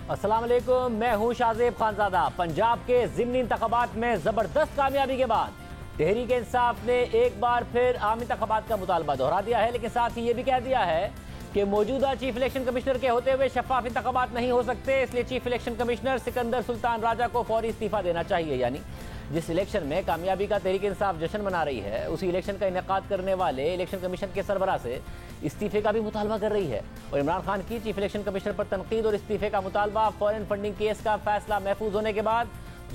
अस्सलाम वालेकुम, मैं हूं शाहजेब खानजादा। पंजाब के ज़िमनी इंतखाबात में ज़बरदस्त कामयाबी के बाद तहरीक इंसाफ ने एक बार फिर आम इंतखाबात का मुतालबा दोहरा दिया है, लेकिन साथ ही ये भी कह दिया है कि मौजूदा चीफ इलेक्शन कमिश्नर के होते हुए शफाफ इंतखाबात नहीं हो सकते, इसलिए chief election commissioner Sikandar Sultan Raja को फौरी इस्तीफा देना चाहिए। यानी जिस इलेक्शन में कामयाबी का तहरीक इंसाफ जश्न मना रही है, उसी इलेक्शन का इनेकाद करने वाले इलेक्शन कमीशन के सरबराह से इस्तीफे का भी मुतालबा कर रही है। और इमरान खान की चीफ इलेक्शन कमिश्नर पर तनकीद और इस्तीफे का मुतालबा फॉरेन फंडिंग केस का फैसला महफूज होने के बाद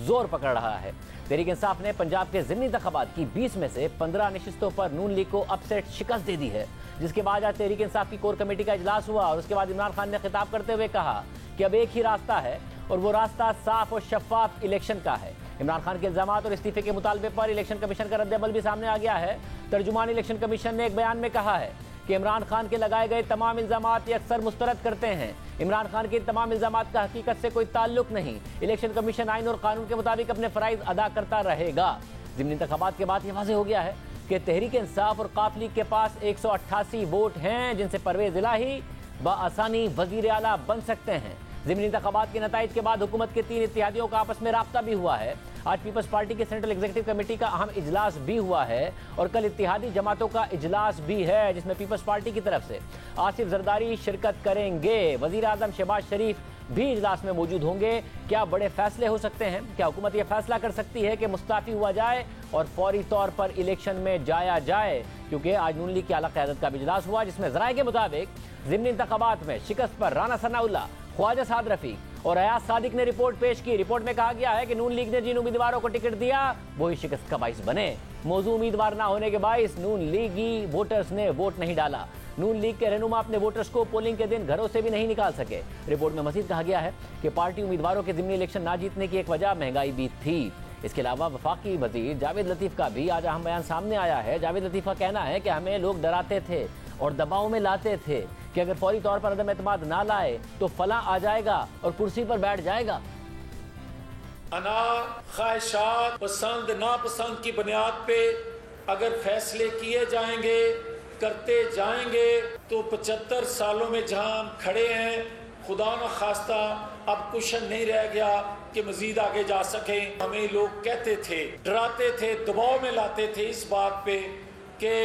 जोर पकड़ रहा है। तहरीक इंसाफ ने पंजाब के ज़िमनी इंतखाबात की 20 में से 15 नशिस्तों पर नून लीग को अपसेट शिकस्त दे दी है, जिसके बाद आज तहरीक इंसाफ की कोर कमेटी का इजलास हुआ और उसके बाद इमरान खान ने खिताब करते हुए कहा कि अब एक ही रास्ता है और वो रास्ता साफ और शफाफ इलेक्शन का है। इमरान खान के इल्जामात और इस्तीफे के मुतालबे पर इलेक्शन कमीशन का रद्द-ए-अमल भी सामने आ गया है। तर्जुमान इलेक्शन कमीशन ने एक बयान में कहा है कि इमरान खान के लगाए गए तमाम इल्जामात अक्सर मुस्तरद करते हैं। इमरान खान के तमाम इल्जामात का हकीकत से कोई ताल्लुक नहीं। इलेक्शन कमीशन आइन और कानून के मुताबिक अपने फराइज अदा करता रहेगा। ज़िमनी इंतखाबात के बाद यह वाज़ेह हो गया है कि तहरीक इंसाफ और काफ लीग के पास 188 वोट हैं, जिनसे परवेज इलाही बआसानी वज़ीर आला बन सकते हैं। ज़िमनी इंतखाबात के नताइज के बाद हुकूमत के 3 इत्तेहादियों का आपस में राब्ता भी हुआ है। आज पीपल्स पार्टी के सेंट्रल एग्जीक्यूटिव कमेटी का अहम इजलास भी हुआ है और कल इत्तेहादी जमातों का इजलास भी है, जिसमें पीपल्स पार्टी की तरफ से आसिफ जरदारी शिरकत करेंगे। वज़ीर आज़म शहबाज शरीफ भी इजलास में मौजूद होंगे। क्या बड़े फैसले हो सकते हैं? क्या हुकूमत यह फैसला कर सकती है कि मुस्ताफ़ी हुआ जाए और फौरी तौर पर इलेक्शन में जाया जाए? क्योंकि आज नून लीग की आला क़यादत का भी इजलास हुआ, जिसमें ज़राए के मुताबिक ज़िमनी इंतखाबात में शिकस्त पर राना सनाउल्लाह, ख्वाजा साद रफीक और अयाज सादिक ने रिपोर्ट पेश की। रिपोर्ट में कहा गया है कि नून लीग ने जिन उम्मीदवारों को टिकट दिया वही शिकस्त का बाइस बने। मौजूद उम्मीदवार ना होने के बाइस नून लीगी वोटर्स ने वोट नहीं डाला। नून लीग के रहनुमा अपने वोटर्स को पोलिंग के दिन घरों से भी नहीं निकाल सके। रिपोर्ट में मजीद कहा गया है कि पार्टी उम्मीदवारों के ज़िमनी इलेक्शन ना जीतने की एक वजह महंगाई भी थी। इसके अलावा वफाकी वजीर जावेद लतीफ़ का भी आज अहम बयान सामने आया है। जावेद लतीफ़ का कहना है कि हमें लोग डराते थे और दबाव में लाते थे कि अगर फौरी तौर पर अदम एतमाद ना लाए तो फला आ जाएगा और कुर्सी पर बैठ जाएगा। अना ख्वाहिशात पसंद नापसंद की बुनियाद पे अगर फैसले किए जाएंगे, करते जाएंगे, तो 75 सालों में जहां हम खड़े हैं, खुदा न खास्ता अब कुशन नहीं रह गया कि मजीद आगे जा सके। हमें लोग कहते थे, डराते थे, दबाव में लाते थे इस बात पे कि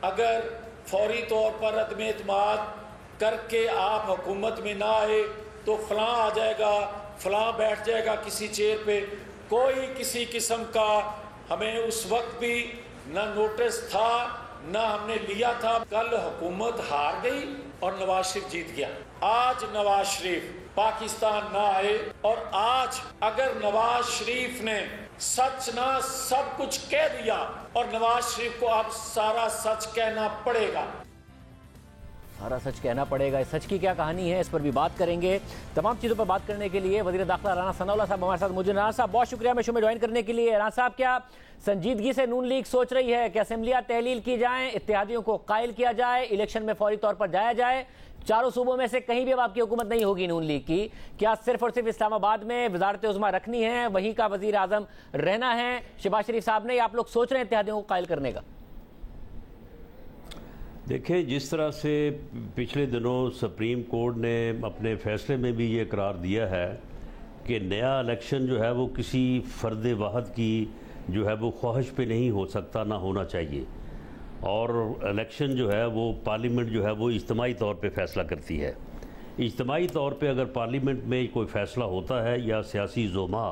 अगर फौरी तौर पर अदम एतमाद करके आप हुकूमत में ना आए तो फलां आ जाएगा, फलां बैठ जाएगा किसी चेयर पे। कोई किसी किस्म का हमें उस वक्त भी ना नोटिस था ना हमने लिया था। कल हुकूमत हार गई और नवाज शरीफ जीत गया। आज नवाज शरीफ पाकिस्तान ना आए और आज अगर नवाज शरीफ ने सच ना सब कुछ कह दिया और नवाज शरीफ को अब सारा सच कहना पड़ेगा। सारा सच कहना पड़ेगा। इस सच की क्या कहानी है, इस पर भी बात करेंगे। तमाम चीज़ों पर बात करने के लिए वज़ीर दाखिला राना सनाउल्लाह साहब हमारे साथ मौजूद। राना साहब बहुत शुक्रिया शो में ज्वाइन करने के लिए। राना साहब, क्या संजीदगी से नून लीग सोच रही है कि असेंबलियाँ तहलील की जाएँ, इत्तेहादियों को कायल किया जाए, इलेक्शन में फौरी तौर पर जाया जाए? चारों सूबों में से कहीं भी अब आपकी हुकूमत नहीं होगी नून लीग की, क्या सिर्फ और सिर्फ इस्लामाबाद में वजारत उज़्मा रखनी है, वहीं का वज़ीर आज़म रहना है शहबाज शरीफ साहब ने, या आप लोग सोच रहे हैं इत्तेहादियों को कायल करने का? देखिए, जिस तरह से पिछले दिनों सुप्रीम कोर्ट ने अपने फैसले में भी ये करार दिया है कि नया इलेक्शन जो है वो किसी फ़र्द वाहद की जो है वो ख्वाहिश पे नहीं हो सकता, ना होना चाहिए, और इलेक्शन जो है वो पार्लियामेंट जो है वो इज्तिमाई तौर पे फ़ैसला करती है। इज्तिमाई तौर पे अगर पार्लियामेंट में कोई फ़ैसला होता है या सियासी ज़ोमा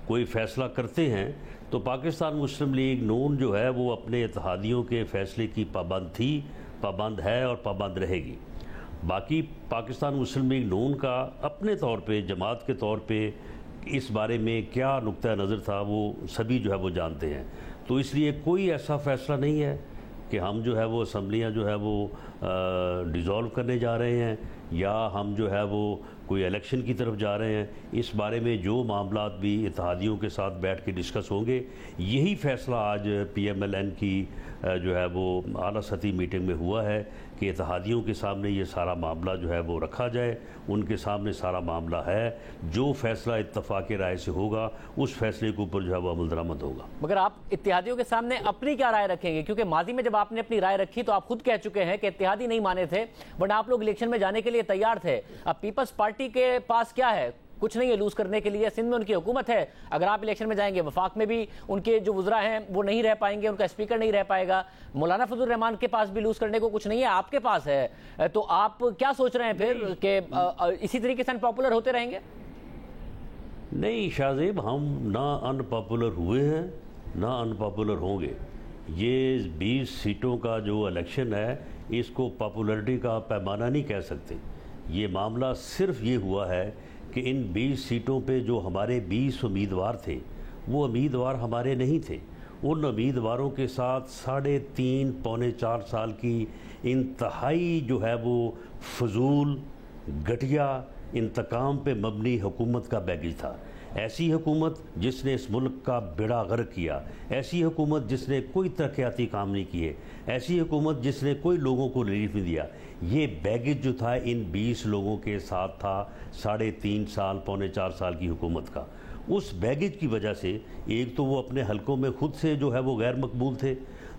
कोई फ़ैसला करते हैं तो पाकिस्तान मुस्लिम लीग नून जो है वो अपने इत्तेहादियों के फ़ैसले की पाबंद थी, पाबंद है और पाबंद रहेगी। बाकी पाकिस्तान मुस्लिम लीग नून का अपने तौर पे जमात के तौर पे इस बारे में क्या नुक्ता नज़र था वो सभी जो है वो जानते हैं। तो इसलिए कोई ऐसा फ़ैसला नहीं है कि हम जो है वो असम्बलियाँ जो है वो डिज़ोल्व करने जा रहे हैं या हम जो है वो कोई इलेक्शन की तरफ जा रहे हैं। इस बारे में जो मामलात भी इत्तेहादियों के साथ बैठ के डिस्कस होंगे, यही फ़ैसला आज PMLN की जो है वो आला सतही मीटिंग में हुआ है कि इत्तेहादियों के सामने ये सारा मामला जो है वो रखा जाए, उनके सामने सारा मामला है, जो फैसला इत्तफाक राय से होगा उस फैसले के ऊपर जो है वो अमल दरामद होगा। मगर आप इत्तेहादियों के सामने अपनी क्या राय रखेंगे? क्योंकि माजी में जब आपने अपनी राय रखी तो आप खुद कह चुके हैं कि इत्तेहादी नहीं माने थे, बट आप लोग इलेक्शन में जाने के लिए तैयार थे। अब पीपल्स पार्टी के पास क्या है? कुछ नहीं है लूज करने के लिए। सिंध में उनकी हुकूमत है, अगर आप इलेक्शन में जाएंगे, वफाक में भी उनके जो वुज़रा हैं वो नहीं रह पाएंगे, उनका स्पीकर नहीं रह पाएगा। मौलाना फजल रहमान के पास भी लूज करने को कुछ नहीं है, आपके पास है। तो आप क्या सोच रहे हैं फिर कि इसी तरीके से अनपॉपुलर होते रहेंगे? नहीं शाहजेब, हम ना अनपॉपुलर हुए हैं ना अनपॉपुलर होंगे। ये 20 सीटों का जो इलेक्शन है इसको पॉपुलरिटी का पैमाना नहीं कह सकते। ये मामला सिर्फ ये हुआ है कि इन 20 सीटों पे जो हमारे 20 उम्मीदवार थे वो उम्मीदवार हमारे नहीं थे। उन उम्मीदवारों के साथ 3.5 पौने 4 साल की इंतहाई जो है वो फजूल घटिया इंतकाम पे मबनी हुकूमत का बैगेज था। ऐसी हुकूमत जिसने इस मुल्क का बेड़ा गर्क किया, ऐसी हुकूमत जिसने कोई तरक्याती काम नहीं किए, ऐसी हुकूमत जिसने कोई लोगों को रिलीफ नहीं दिया। ये बैगेज जो था इन 20 लोगों के साथ था 3.5 साल पौने 4 साल की हुकूमत का। उस बैगेज की वजह से एक तो वो अपने हलकों में खुद से जो है वो गैर मकबूल थे।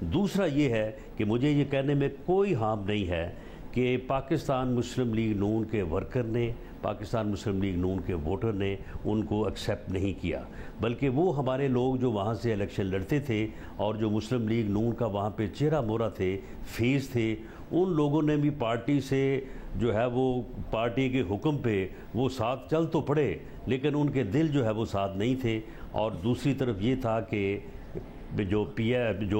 दूसरा ये है कि मुझे ये कहने में कोई हार्म नहीं है कि पाकिस्तान मुस्लिम लीग नून के वर्कर ने, पाकिस्तान मुस्लिम लीग नून के वोटर ने उनको एक्सेप्ट नहीं किया, बल्कि वो हमारे लोग जो वहाँ से इलेक्शन लड़ते थे और जो मुस्लिम लीग नून का वहाँ पे चेहरा मोहरा थे, फेस थे, उन लोगों ने भी पार्टी से जो है वो पार्टी के हुक्म पे वो साथ चल तो पड़े, लेकिन उनके दिल जो है वो साथ नहीं थे। और दूसरी तरफ ये था कि जो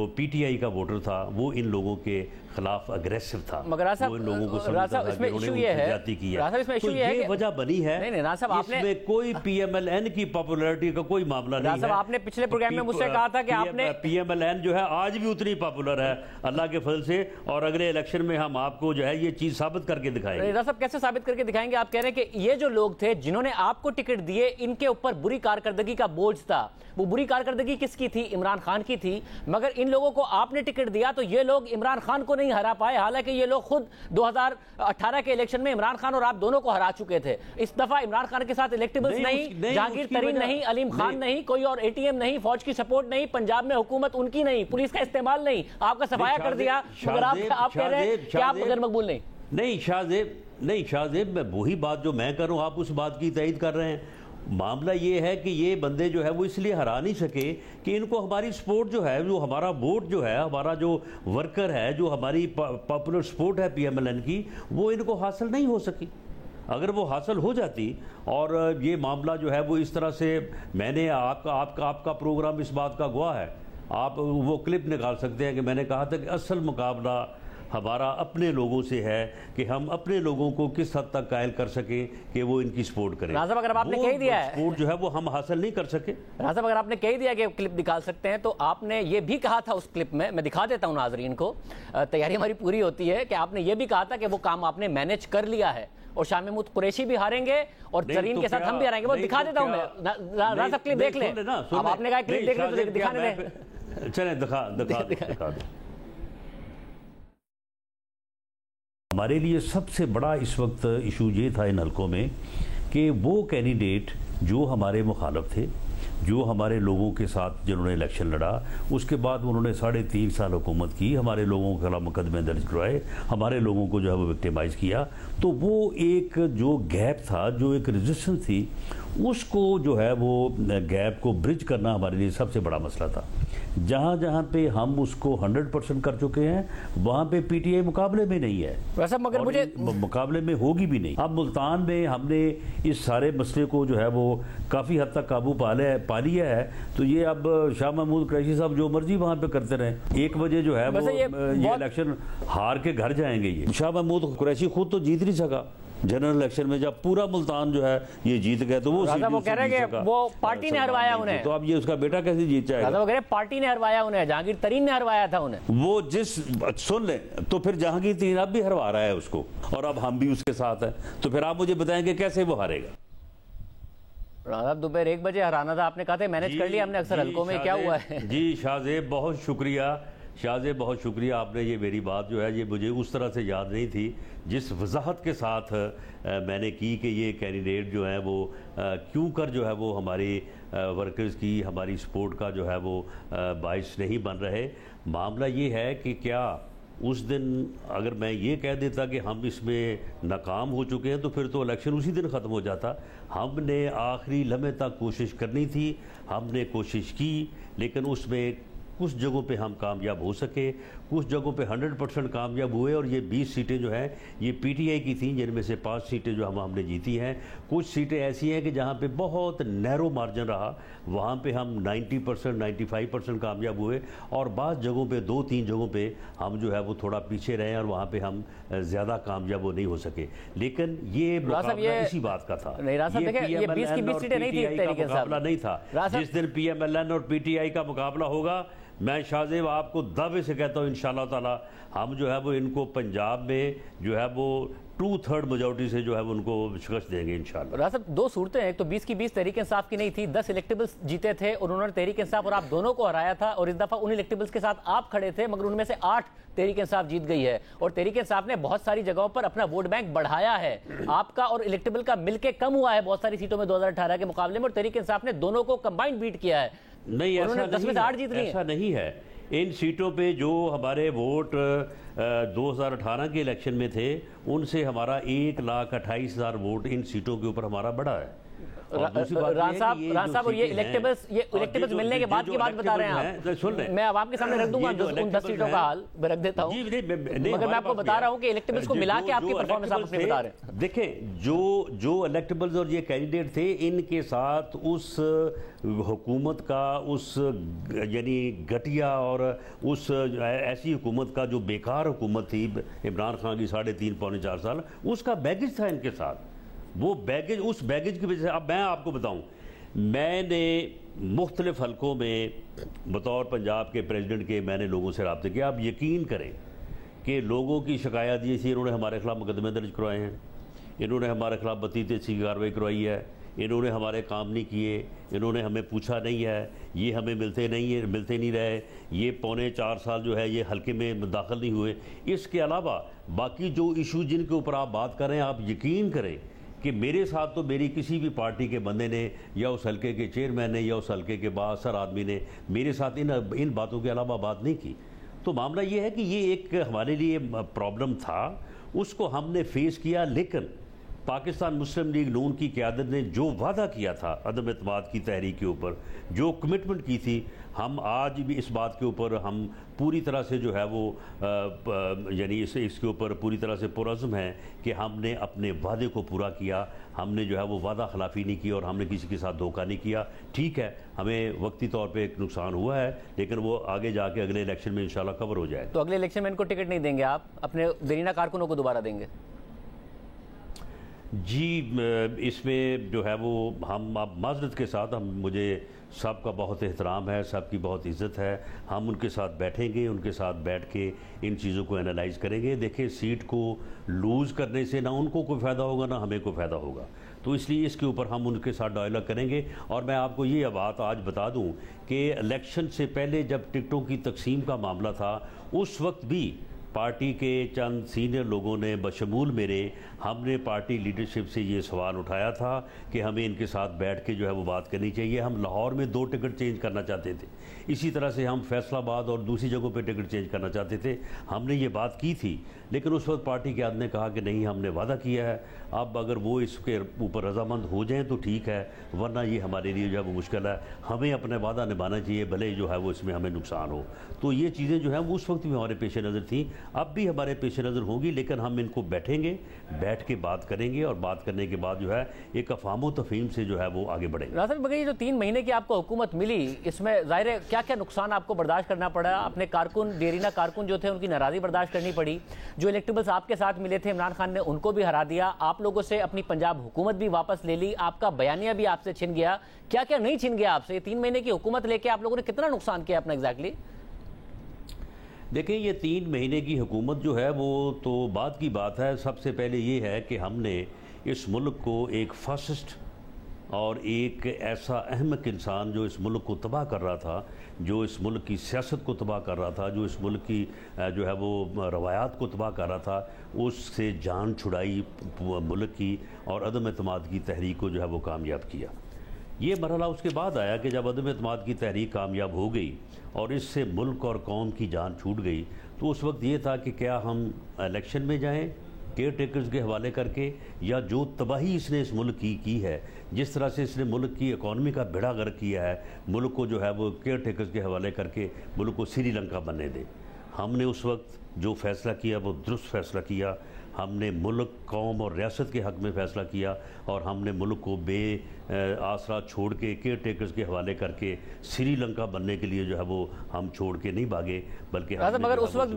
पीटीआई का वोटर था वो इन लोगों के खिलाफ अग्रेसिव था। मगर वो इन लोगों को समझता था कि उन्होंने ज्यादती की है। तो ये वजह बनी है। इसमें कोई पीएमएलएन की पॉपुलैरिटी का कोई मामला नहीं है। आपने पिछले प्रोग्राम में मुझसे कहा था कि आपने पीएमएलएन जो है आज भी उतनी पॉपुलर है अल्लाह के फजल से, और अगले इलेक्शन में हम आपको जो है ये चीज साबित करके दिखाएंगे। रिजा साहब कैसे साबित करके दिखाएंगे? आप कह रहे हैं कि ये जो लोग थे जिन्होंने आपको टिकट दिए, इनके ऊपर बुरी कारकर्दगी का बोझ था। वो बुरी कारकर्दगी किसकी थी? इमरान खान की थी। मगर इन लोगों को आपने टिकट दिया तो ये लोग इमरान खान को नहीं हरा पाए, हालांकि ये लोग खुद 2018 के इलेक्शन में इमरान खान और आप दोनों को हरा चुके थे। इस दफा इमरान खान के साथ इलेक्टेबल्स नहीं, जहांगीर तरीन नहीं, अलीम खान नहीं, कोई और एटीएम नहीं, फौज की सपोर्ट नहीं, पंजाब में हुकूमत उनकी नहीं, पुलिस का इस्तेमाल नहीं, आपका सफाया कर दिया। मगर आप कह रहे हैं कि आप गैर मकबूल नहीं। नहीं शाहजेब, मैं वही बात जो मैं कर रहा हूं आप उस बात की तईद कर रहे हैं। मामला ये है कि ये बंदे जो है वो इसलिए हरा नहीं सके कि इनको हमारी सपोर्ट जो है, जो हमारा वोट जो है, हमारा जो वर्कर है, जो हमारी पॉपुलर सपोर्ट है पीएमएलएन की, वो इनको हासिल नहीं हो सकी। अगर वो हासिल हो जाती और ये मामला जो है वो इस तरह से, मैंने आपका प्रोग्राम इस बात का गवाह है, आप वो क्लिप निकाल सकते हैं कि मैंने कहा था कि असल मुकाबला हमारा अपने लोगों से है कि हम अपने लोगों को किस हद तक कायल कर सके कि वो इनकी सपोर्ट करें। राज़ा, अगर आपने कह दिया है सपोर्ट जो है वो हम हासिल नहीं कर सके। राज़ा, अगर आपने कह दिया कि क्लिप निकाल सकते हैं, तो आपने ये भी कहा था उस क्लिप में, मैं दिखा देता हूं नाजरीन को, तैयारी हमारी पूरी होती है, कि आपने ये भी कहा था कि वो काम आपने मैनेज कर लिया है और शाह महमूद कुरैशी भी हारेंगे और तरीन के साथ हम भी हारेंगे। वो दिखा देता हूं मैं। राज़ा क्लिप देख लें। अब आपने कहा क्लिप देख लें तो दिखाने दें। चले दिखा। हमारे लिए सबसे बड़ा इस वक्त इशू ये था इन हलकों में कि वो कैंडिडेट जो हमारे मुखालफ थे, जो हमारे लोगों के साथ जिन्होंने इलेक्शन लड़ा, उसके बाद उन्होंने 3.5 साल हुकूमत की, हमारे लोगों के खिलाफ मुकदमे दर्ज करवाए, हमारे लोगों को जो है वो विक्टिमाइज किया। तो वो एक जो गैप था, जो एक रेजिस्टेंस थी, उसको जो है वो गैप को ब्रिज करना हमारे लिए सबसे बड़ा मसला था। जहाँ जहाँ पे हम उसको 100% कर चुके हैं, वहाँ पे पीटीआई मुकाबले में नहीं है, वैसे मगर मुझे मुकाबले में होगी भी नहीं। अब मुल्तान में हमने इस सारे मसले को जो है वो काफ़ी हद तक काबू पा लिया है। तो ये अब शाह महमूद कुरैशी साहब जो मर्जी वहाँ पे करते रहे, 1 बजे जो है वो ये इलेक्शन हार के घर जाएंगे। ये शाह महमूद कुरैशी खुद तो जीत नहीं सका जनरल इलेक्शन में, जब पूरा मुल्तान जो है ये जीत गए तो वो कह रहे हैं कि वो पार्टी ने हरवाया उन्हें, तो अब ये उसका बेटा कैसे जीत जाएगा? वो कह रहे पार्टी ने हरवाया उन्हें, जहांगीर तरीन ने हरवाया था उन्हें। वो जिस सुन ले तो फिर जहांगीर तरीन अब भी हरवा रहा है उसको, और अब हम भी उसके साथ हैं, तो फिर आप मुझे बताएंगे कैसे वो हारेगा? दोपहर 1 बजे हराना था, आपने कहा था मैनेज कर लिया हमने अक्सर हलकों में, क्या हुआ है? जी शाहजेब, बहुत शुक्रिया। शाहजेब बहुत शुक्रिया, आपने ये मेरी बात जो है ये मुझे उस तरह से याद नहीं थी जिस वजाहत के साथ मैंने की कि ये कैंडिडेट जो है वो क्यों कर जो है वो हमारी वर्कर्स की, हमारी सपोर्ट का जो है वो बाइस नहीं बन रहे। मामला ये है कि क्या उस दिन अगर मैं ये कह देता कि हम इसमें नाकाम हो चुके हैं तो फिर तो इलेक्शन उसी दिन ख़त्म हो जाता। हमने आखिरी लम्हे तक कोशिश करनी थी, हमने कोशिश की, लेकिन उसमें कुछ जगहों पे हम कामयाब हो सके, कुछ जगहों पे 100% कामयाब हुए। और ये 20 सीटें जो हैं ये पीटीआई की थी, जिनमें से 5 सीटें जो हमने जीती हैं। कुछ सीटें ऐसी हैं कि जहाँ पे बहुत नैरो मार्जिन रहा, वहाँ पे हम 90% 95% कामयाब हुए। और बाद जगहों पे 2-3 जगहों पे हम जो है वो थोड़ा पीछे रहे और वहाँ पे हम ज़्यादा कामयाब वो नहीं हो सके। लेकिन ये मुकाबला इसी बात का था, ये 20 की 20 सीटें नहीं थी, मुकाबला नहीं था। जिस दिन PMLN और PTI का मुकाबला होगा, मैं शाहजेब आपको दावे से कहता हूँ इंशाल्लाह ताला हम जो है वो इनको पंजाब में जो है वो 2/3 मेजॉरिटी से जो है वो उनको शिकस्त देंगे इंशाल्लाह। राजा साहब, 2 सूरतें हैं, एक तो 20 की 20 तहरीक इंसाफ की नहीं थी, 10 इलेक्टेबल्स जीते थे और उन्होंने तहरीक इंसाफ और आप दोनों को हराया था। और इस दफा उन इलेक्टेबल्स के साथ आप खड़े थे, मगर उनमें से 8 तहरीक इंसाफ जीत गई है। और तहरीक इंसाफ ने बहुत सारी जगहों पर अपना वोट बैंक बढ़ाया है। आपका और इलेक्टेबल का मिलकर कम हुआ है बहुत सारी सीटों में 2018 के मुकाबले में, और तहरीक इंसाफ ने दोनों को कंबाइंड बीट किया है। नहीं, ऐसा नहीं है। इन सीटों पे जो हमारे वोट 2018 के इलेक्शन में थे, उनसे हमारा 1,28,000 वोट इन सीटों के ऊपर हमारा बढ़ा है। राज साहब, और ये इलेक्टेबल्स मिलने के बाद की बात बता रहे हैं आप। सुन रहे, मैं अब आपके सामने रख दूंगा उन 10 सीटों का हाल रख देता हूं, मगर मैं आपको बता रहा हूं कि इलेक्टेबल्स को मिला के आपकी परफॉर्मेंस आप अपनी बता रहे हैं। देखें, जो इलेक्टेबल्स और ये कैंडिडेट थे, इनके साथ उस हुकूमत का, उस यानी घटिया और उस ऐसी हुकूमत का जो बेकार हुकूमत थी इमरान खान की 3.5-4 साल, उसका बैगेज था इनके साथ। वो बैगेज, उस बैगेज की वजह से अब मैं आपको बताऊं, मैंने मुख्तलिफ हलकों में बतौर पंजाब के प्रेसिडेंट के मैंने लोगों से रब्ते किया। आप यकीन करें कि लोगों की शिकायत ये थी, इन्होंने हमारे खिलाफ मुकदमे दर्ज करवाए हैं, इन्होंने हमारे खिलाफ 32 की कार्रवाई करवाई है, इन्होंने हमारे काम नहीं किए, इन्होंने हमें पूछा नहीं है, ये हमें मिलते नहीं रहे, ये 4.25 साल जो है ये हल्के में दाखिल नहीं हुए। इसके अलावा बाकी जो इशू जिनके ऊपर आप बात कर रहे हैं, आप यकीन करें कि मेरे साथ तो मेरी किसी भी पार्टी के बंदे ने या उस हल्के के चेयरमैन ने या उस हल्के के बासर आदमी ने मेरे साथ इन बातों के अलावा बात नहीं की। तो मामला ये है कि ये एक हमारे लिए प्रॉब्लम था, उसको हमने फेस किया। लेकिन पाकिस्तान मुस्लिम लीग नून की क़यादत ने जो वादा किया था अदम एतमाद की तहरीक के ऊपर, जो कमिटमेंट की थी, हम आज भी इस बात के ऊपर हम पूरी तरह से जो है वो यानी इसके ऊपर पूरी तरह से पुरज़्म है कि हमने अपने वादे को पूरा किया। हमने जो है वो वादा खिलाफ़ी नहीं की और हमने किसी के साथ धोखा नहीं किया। ठीक है, हमें वक्ती तौर पे एक नुकसान हुआ है, लेकिन वो आगे जाके अगले इलेक्शन में इंशाल्लाह कवर हो जाए। तो अगले इलेक्शन में इनको टिकट नहीं देंगे आप, अपने देरीना कारकुनों को दोबारा देंगे? जी, इसमें जो है वो हम अब माज़रत के साथ मुझे सबका बहुत एहतराम है, सबकी बहुत इज़्ज़त है। हम उनके साथ बैठेंगे, उनके साथ बैठ के इन चीज़ों को एनालाइज़ करेंगे। देखिए, सीट को लूज़ करने से ना उनको कोई फ़ायदा होगा ना हमें कोई फ़ायदा होगा, तो इसलिए इसके ऊपर हम उनके साथ डायलॉग करेंगे। और मैं आपको ये बात आज बता दूं कि इलेक्शन से पहले जब टिकटों की तकसीम का मामला था, उस वक्त भी पार्टी के चंद सीनियर लोगों ने बशमूल मेरे, हमने पार्टी लीडरशिप से ये सवाल उठाया था कि हमें इनके साथ बैठ के जो है वो बात करनी चाहिए। हम लाहौर में 2 टिकट चेंज करना चाहते थे, इसी तरह से हम फैसलाबाद और दूसरी जगहों पे टिकट चेंज करना चाहते थे। हमने ये बात की थी, लेकिन उस वक्त पार्टी के आदमी ने कहा कि नहीं, हमने वादा किया है, अब अगर वो इसके ऊपर रजामंद हो जाएं तो ठीक है, वरना ये हमारे लिए जो है वो मुश्किल है। हमें अपने वादा निभाना चाहिए, भले जो है वो इसमें हमें नुकसान हो। तो ये चीज़ें जो हैं वो उस वक्त भी हमारे पेश नज़र थी, अब भी हमारे पेश नज़र होंगी, लेकिन हम इनको बैठेंगे, बैठ के बात करेंगे और बात करने के बाद जो है एक अफ़ाम तफ़हीम से जो है वो आगे बढ़ेंगे। रासिफ बगैर, ये जो 3 महीने की आपको हुकूमत मिली, इसमें ज़ाहिर है क्या क्या नुकसान आपको बर्दाश्त करना पड़ा? अपने कारकुन, देरीना कारकुन जो थे, उनकी नाराज़गी बर्दाश्त करनी पड़ी। जो इलेक्टेबल्स आपके साथ मिले थे, इमरान खान ने उनको भी हरा दिया। आप लोगों से अपनी पंजाब हुकूमत भी वापस ले ली, आपका बयानिया भी आपसे छिन गया। क्या क्या नहीं छिन गया आपसे? 3 महीने की हुकूमत लेके आप लोगों ने कितना नुकसान किया अपना एग्जैक्टली? देखिए, ये 3 महीने की हुकूमत जो है वो तो बाद की बात है। सबसे पहले ये है कि हमने इस मुल्क को एक फासिस्ट और एक ऐसा अहमक इंसान जो इस मुल्क को तबाह कर रहा था, जो इस मुल्क की सियासत को तबाह कर रहा था, जो इस मुल्क की जो है वो रवायात को तबाह कर रहा था, उससे जान छुड़ाई मुल्क की और अदम एतमाद की तहरीक को जो है वो कामयाब किया। ये मरहला उसके बाद आया कि जब अदम एतमाद की तहरीक कामयाब हो गई और इससे मुल्क और कौम की जान छूट गई, तो उस वक्त ये था कि क्या हम इलेक्शन में जाएं केयर टेकर्स के हवाले करके, या जो तबाही इसने इस मुल्क की है, जिस तरह से इसने मुल्क की इकॉनमी का बेड़ा गर्क किया है, मुल्क को जो है वो केयर टेकर्स के हवाले करके मुल्क को श्रीलंका बनने दें। हमने उस वक्त जो फ़ैसला किया वो दुरुस्त फ़ैसला किया। हमने मुल्क, कौम और रियासत के हक़ में फ़ैसला किया और हमने मुल्क को आसरा छोड़ के केयर टेकर्स के हवाले करके श्रीलंका बनने के लिए जो है वो हम छोड़ के नहीं भागे, बल्कि मगर उस वक्त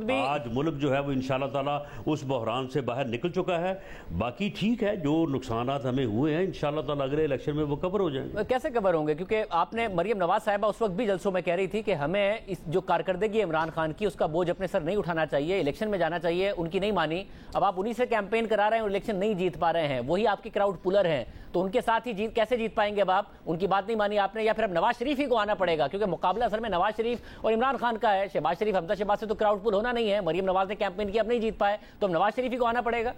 भी आज मुल्क जो है वो इंशाअल्लाह ताला उस बहरान से बाहर निकल चुका है। बाकी ठीक है, जो नुकसानात हमें हुए हैं इंशाअल्लाह ताला अगले इलेक्शन में वो कवर हो जाएंगे। कैसे कवर होंगे? क्योंकि आपने मरियम नवाज साहिबा उस वक्त भी जलसों में कह रही थी कि हमें इस जो कारकर्दगी इमरान खान की उसका बोझ अपने सर नहीं उठाना चाहिए, इलेक्शन में जाना चाहिए। उनकी नहीं मानी। अब आप उन्हीं से कैंपेन करा रहे हैं और इलेक्शन नहीं जीत पा रहे हैं, वही आपके क्राउड पुलर हैं, तो उनके साथ ही कैसे जीत पाएंगे? अब आप उनकी बात नहीं मानी आपने, या फिर अब नवाज शरीफ ही को आना पड़ेगा? क्योंकि मुकाबला असल में नवाज शरीफ और इमरान खान का है। शहबाज शरीफ, हमजा शहबाज से तो क्राउड पुल होना नहीं है। मरियम नवाज ने कैंपेन किया, अब नहीं जीत पाए, तो अब नवाज शरीफ ही को आना पड़ेगा।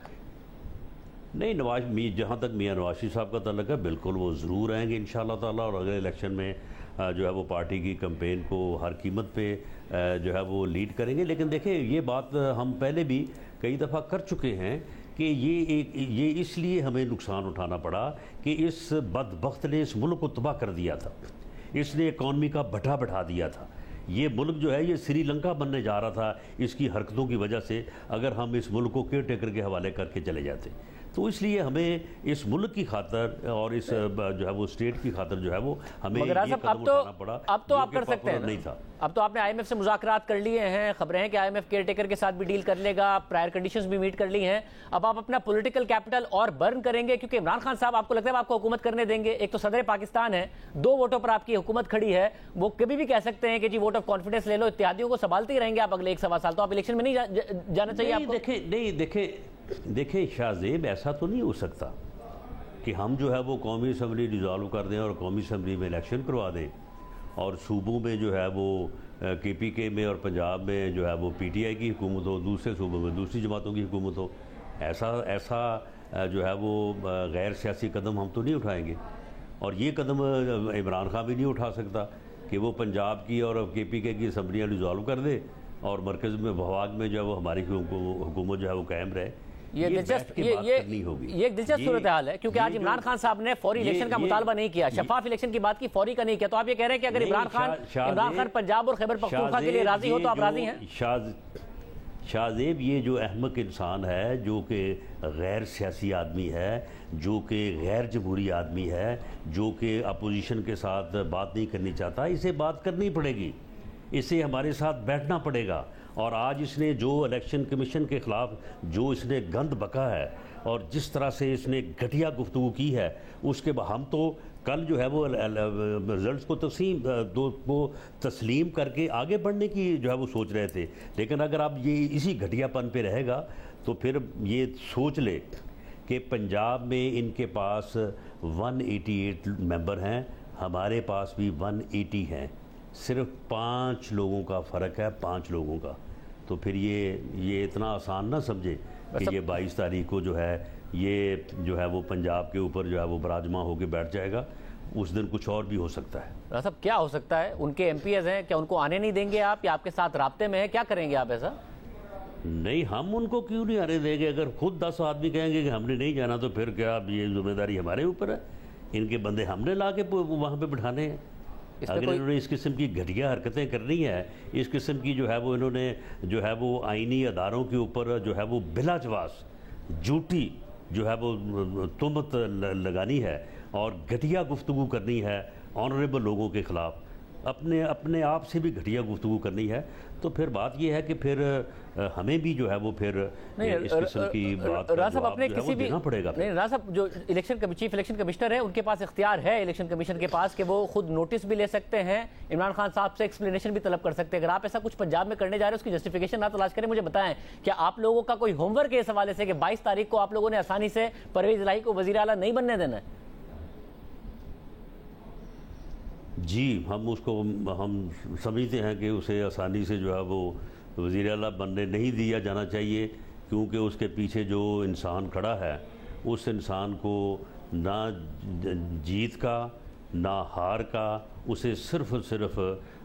नहीं, जहाँ तक मियाँ नवाज शरीफ साहब का तल्लुक है, बिल्कुल वो ज़रूर आएंगे इंशाअल्लाह ताला, और अगले इलेक्शन में जो है वो पार्टी की कैंपेन को हर कीमत पे जो है वो लीड करेंगे। लेकिन देखिए, ये बात हम पहले भी कई दफ़ा कर चुके हैं कि ये इसलिए हमें नुकसान उठाना पड़ा कि इस बदबख्त ने इस मुल्क को तबाह कर दिया था, इसने इकॉनमी का भट्ठा बैठा दिया था। ये मुल्क जो है ये श्रीलंका बनने जा रहा था इसकी हरकतों की वजह से, अगर हम इस मुल्क को केयर टेकर के हवाले करके चले जाते। तो इसलिए हमें इस मुल्क की खातर और इस जो है वो स्टेट की खातर जो है वो हमें ये कदम उठाना पड़ा। अब तो आप कर सकते हैं नहीं था। अब तो आपने आईएमएफ से मुज़ाकरात कर लिए हैं, खबरें हैं कि आईएमएफ केयर टेकर के साथ भी डील कर लेगा, प्रायर कंडीशंस भी मीट कर ली हैं। अब आप अपना पॉलिटिकल कैपिटल और बर्न करेंगे, क्योंकि इमरान खान साहब आपको लगता है आपको हुकूमत करने देंगे? एक तो सदर पाकिस्तान है, 2 वोटों पर आपकी हुकूमत खड़ी है, वो कभी भी कह सकते हैं कि जी वोट ऑफ कॉन्फिडेंस ले लो, इत्यादियों को संभालते ही रहेंगे आप अगले 1 सवा साल। तो आप इलेक्शन में नहीं जाना चाहिए आपको। देखिए शाहजेब, ऐसा तो नहीं हो सकता कि हम जो है वो कौमी असम्बली डिज़ोल्व कर दें और कौमी असम्बली में इलेक्शन करवा दें और सूबों में जो है वो KPK में और पंजाब में जो है वो PTI की हुकूमत हो, दूसरे सूबों में दूसरी जमातों की हुकूमत हो। ऐसा जो है वो गैर सियासी कदम हम तो नहीं उठाएंगे, और ये कदम इमरान खान भी नहीं उठा सकता कि वो पंजाब की और KPK की असम्बलियाँ डिज़ोल्व कर दे और मरकज़ में वफाक में जो है वो हमारी हुकूमत जो है वो कायम रहे। ये एक दिलचस्प सूरत हाल है, क्योंकि आज इमरान खान साहब ने फौरी इलेक्शन का मुतालबा नहीं किया, शफाफ इलेक्शन की बात की, फौरी का नहीं किया। तो आप ये कह रहे हैं कि अगर इमरान खान पंजाब और खैबर पख्तूनख्वा के लिए राजी हो तो आप राजी हैं? शाहजेब, ये जो अहमक इंसान है, जो कि गैर सियासी आदमी है, जो कि गैर जमहूरी आदमी है, जो कि अपोजिशन के साथ बात नहीं करनी चाहता, इसे बात करनी पड़ेगी, इसे हमारे साथ बैठना पड़ेगा। और आज इसने जो इलेक्शन कमीशन के ख़िलाफ़ जो इसने गंद बका है और जिस तरह से इसने घटिया गुफ्तगू की है, उसके हम तो कल जो है वो रिजल्ट्स को तस्लीम करके आगे बढ़ने की जो है वो सोच रहे थे। लेकिन अगर आप ये इसी घटियापन पे रहेगा तो फिर ये सोच ले कि पंजाब में इनके पास 188 मेंबर हैं, हमारे पास भी 180 हैं, सिर्फ 5 लोगों का फ़र्क है, 5 लोगों का। तो फिर ये इतना आसान ना समझे कि ये 22 तारीख को जो है ये जो है वो पंजाब के ऊपर जो है वो बराजमा होकर बैठ जाएगा। उस दिन कुछ और भी हो सकता है। सब क्या हो सकता है? उनके MPs हैं, क्या उनको आने नहीं देंगे आप, या आपके साथ राब्ते में है? क्या करेंगे आप ऐसा? नहीं, हम उनको क्यों नहीं आने देंगे? अगर खुद 10 आदमी कहेंगे कि हमने नहीं जाना तो फिर क्या ये जिम्मेदारी हमारे ऊपर है? इनके बंदे हमने ला के वहाँ पर बिठाने हैं। अगर इन्होंने इस किस्म की घटिया हरकतें करनी है, इस किस्म की जो है वो इन्होंने जो है वो आईनी अदारों के ऊपर जो है वो बिलाजवास झूठी जो है वो तुहमत लगानी है और घटिया गुफ्तगू करनी है ऑनरेबल लोगों के ख़िलाफ़, अपने आप से भी घटिया गुफ्तगू करनी है, तो फिर बात यह है कि फिर हमें भी जो है वो फिर इस किस्म की बात अपने किसी भी पड़ेगा। नहीं, राज साहब जो चीफ इलेक्शन कमिश्नर है, उनके पास इख्तियार है इलेक्शन कमीशन के पास कि वो खुद नोटिस भी ले सकते हैं, इमरान खान साहब से एक्सप्लेनेशन भी तलब कर सकते हैं। अगर आप ऐसा कुछ पंजाब में करने जा रहे हैं, उसकी जस्टिफिकेशन ना तलाश करें, मुझे बताएं क्या आप लोगों का कोई होमवर्क है इस हवाले से कि 22 तारीख को आप लोगों ने आसानी से परवेज इलाही को वज़ीर आला नहीं बनने देना है? जी, हम समझते हैं कि उसे आसानी से जो है वो वज़ीर आला बनने नहीं दिया जाना चाहिए, क्योंकि उसके पीछे जो इंसान खड़ा है उस इंसान को ना जीत का ना हार का, उसे सिर्फ़ और सिर्फ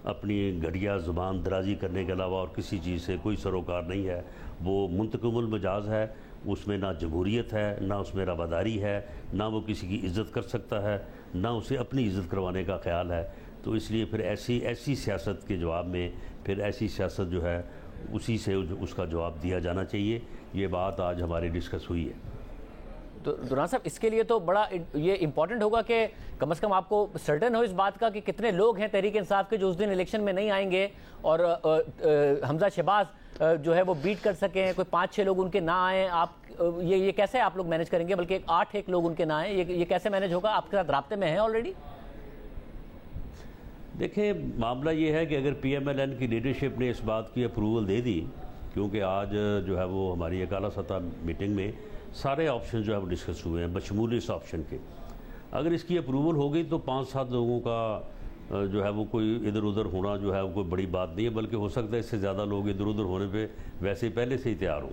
अपनी घटिया ज़ुबान दराजी करने के अलावा और किसी चीज़ से कोई सरोकार नहीं है। वो मुंतकमुल मिजाज है, उसमें ना जमहूरियत है, ना उसमें रवादारी है, ना वो किसी की इज़्ज़त कर सकता है, ना उसे अपनी इज़्ज़त करवाने का ख्याल है। तो इसलिए फिर ऐसी सियासत के जवाब में फिर ऐसी सियासत जो है उसी से उसका जवाब दिया जाना चाहिए। ये बात आज हमारी डिस्कस हुई है। तो दुरान साहब, इसके लिए तो बड़ा ये इंपॉर्टेंट होगा कि कम से कम आपको सर्टेन हो इस बात का कि कितने लोग हैं तहरीक इंसाफ के जो उस दिन इलेक्शन में नहीं आएंगे और हमजा शहबाज जो है वो बीट कर सकें, कोई 5-6 लोग उनके ना आए। आप ये कैसे आप लोग मैनेज करेंगे, बल्कि 8 लोग उनके ना आए, ये कैसे मैनेज होगा? आपके साथ राब्ते में हैं ऑलरेडी? देखिए, मामला ये है कि अगर PMLN की लीडरशिप ने इस बात की अप्रूवल दे दी, क्योंकि आज जो है वो हमारी एक आला सतह मीटिंग में सारे ऑप्शन जो है वो डिस्कस हुए हैं बशमूल इस ऑप्शन के। अगर इसकी अप्रूवल हो गई तो 5-7 लोगों का जो है वो कोई इधर उधर होना जो है वो कोई बड़ी बात नहीं है, बल्कि हो सकता है इससे ज़्यादा लोग इधर उधर होने पे वैसे पहले से ही तैयार हों।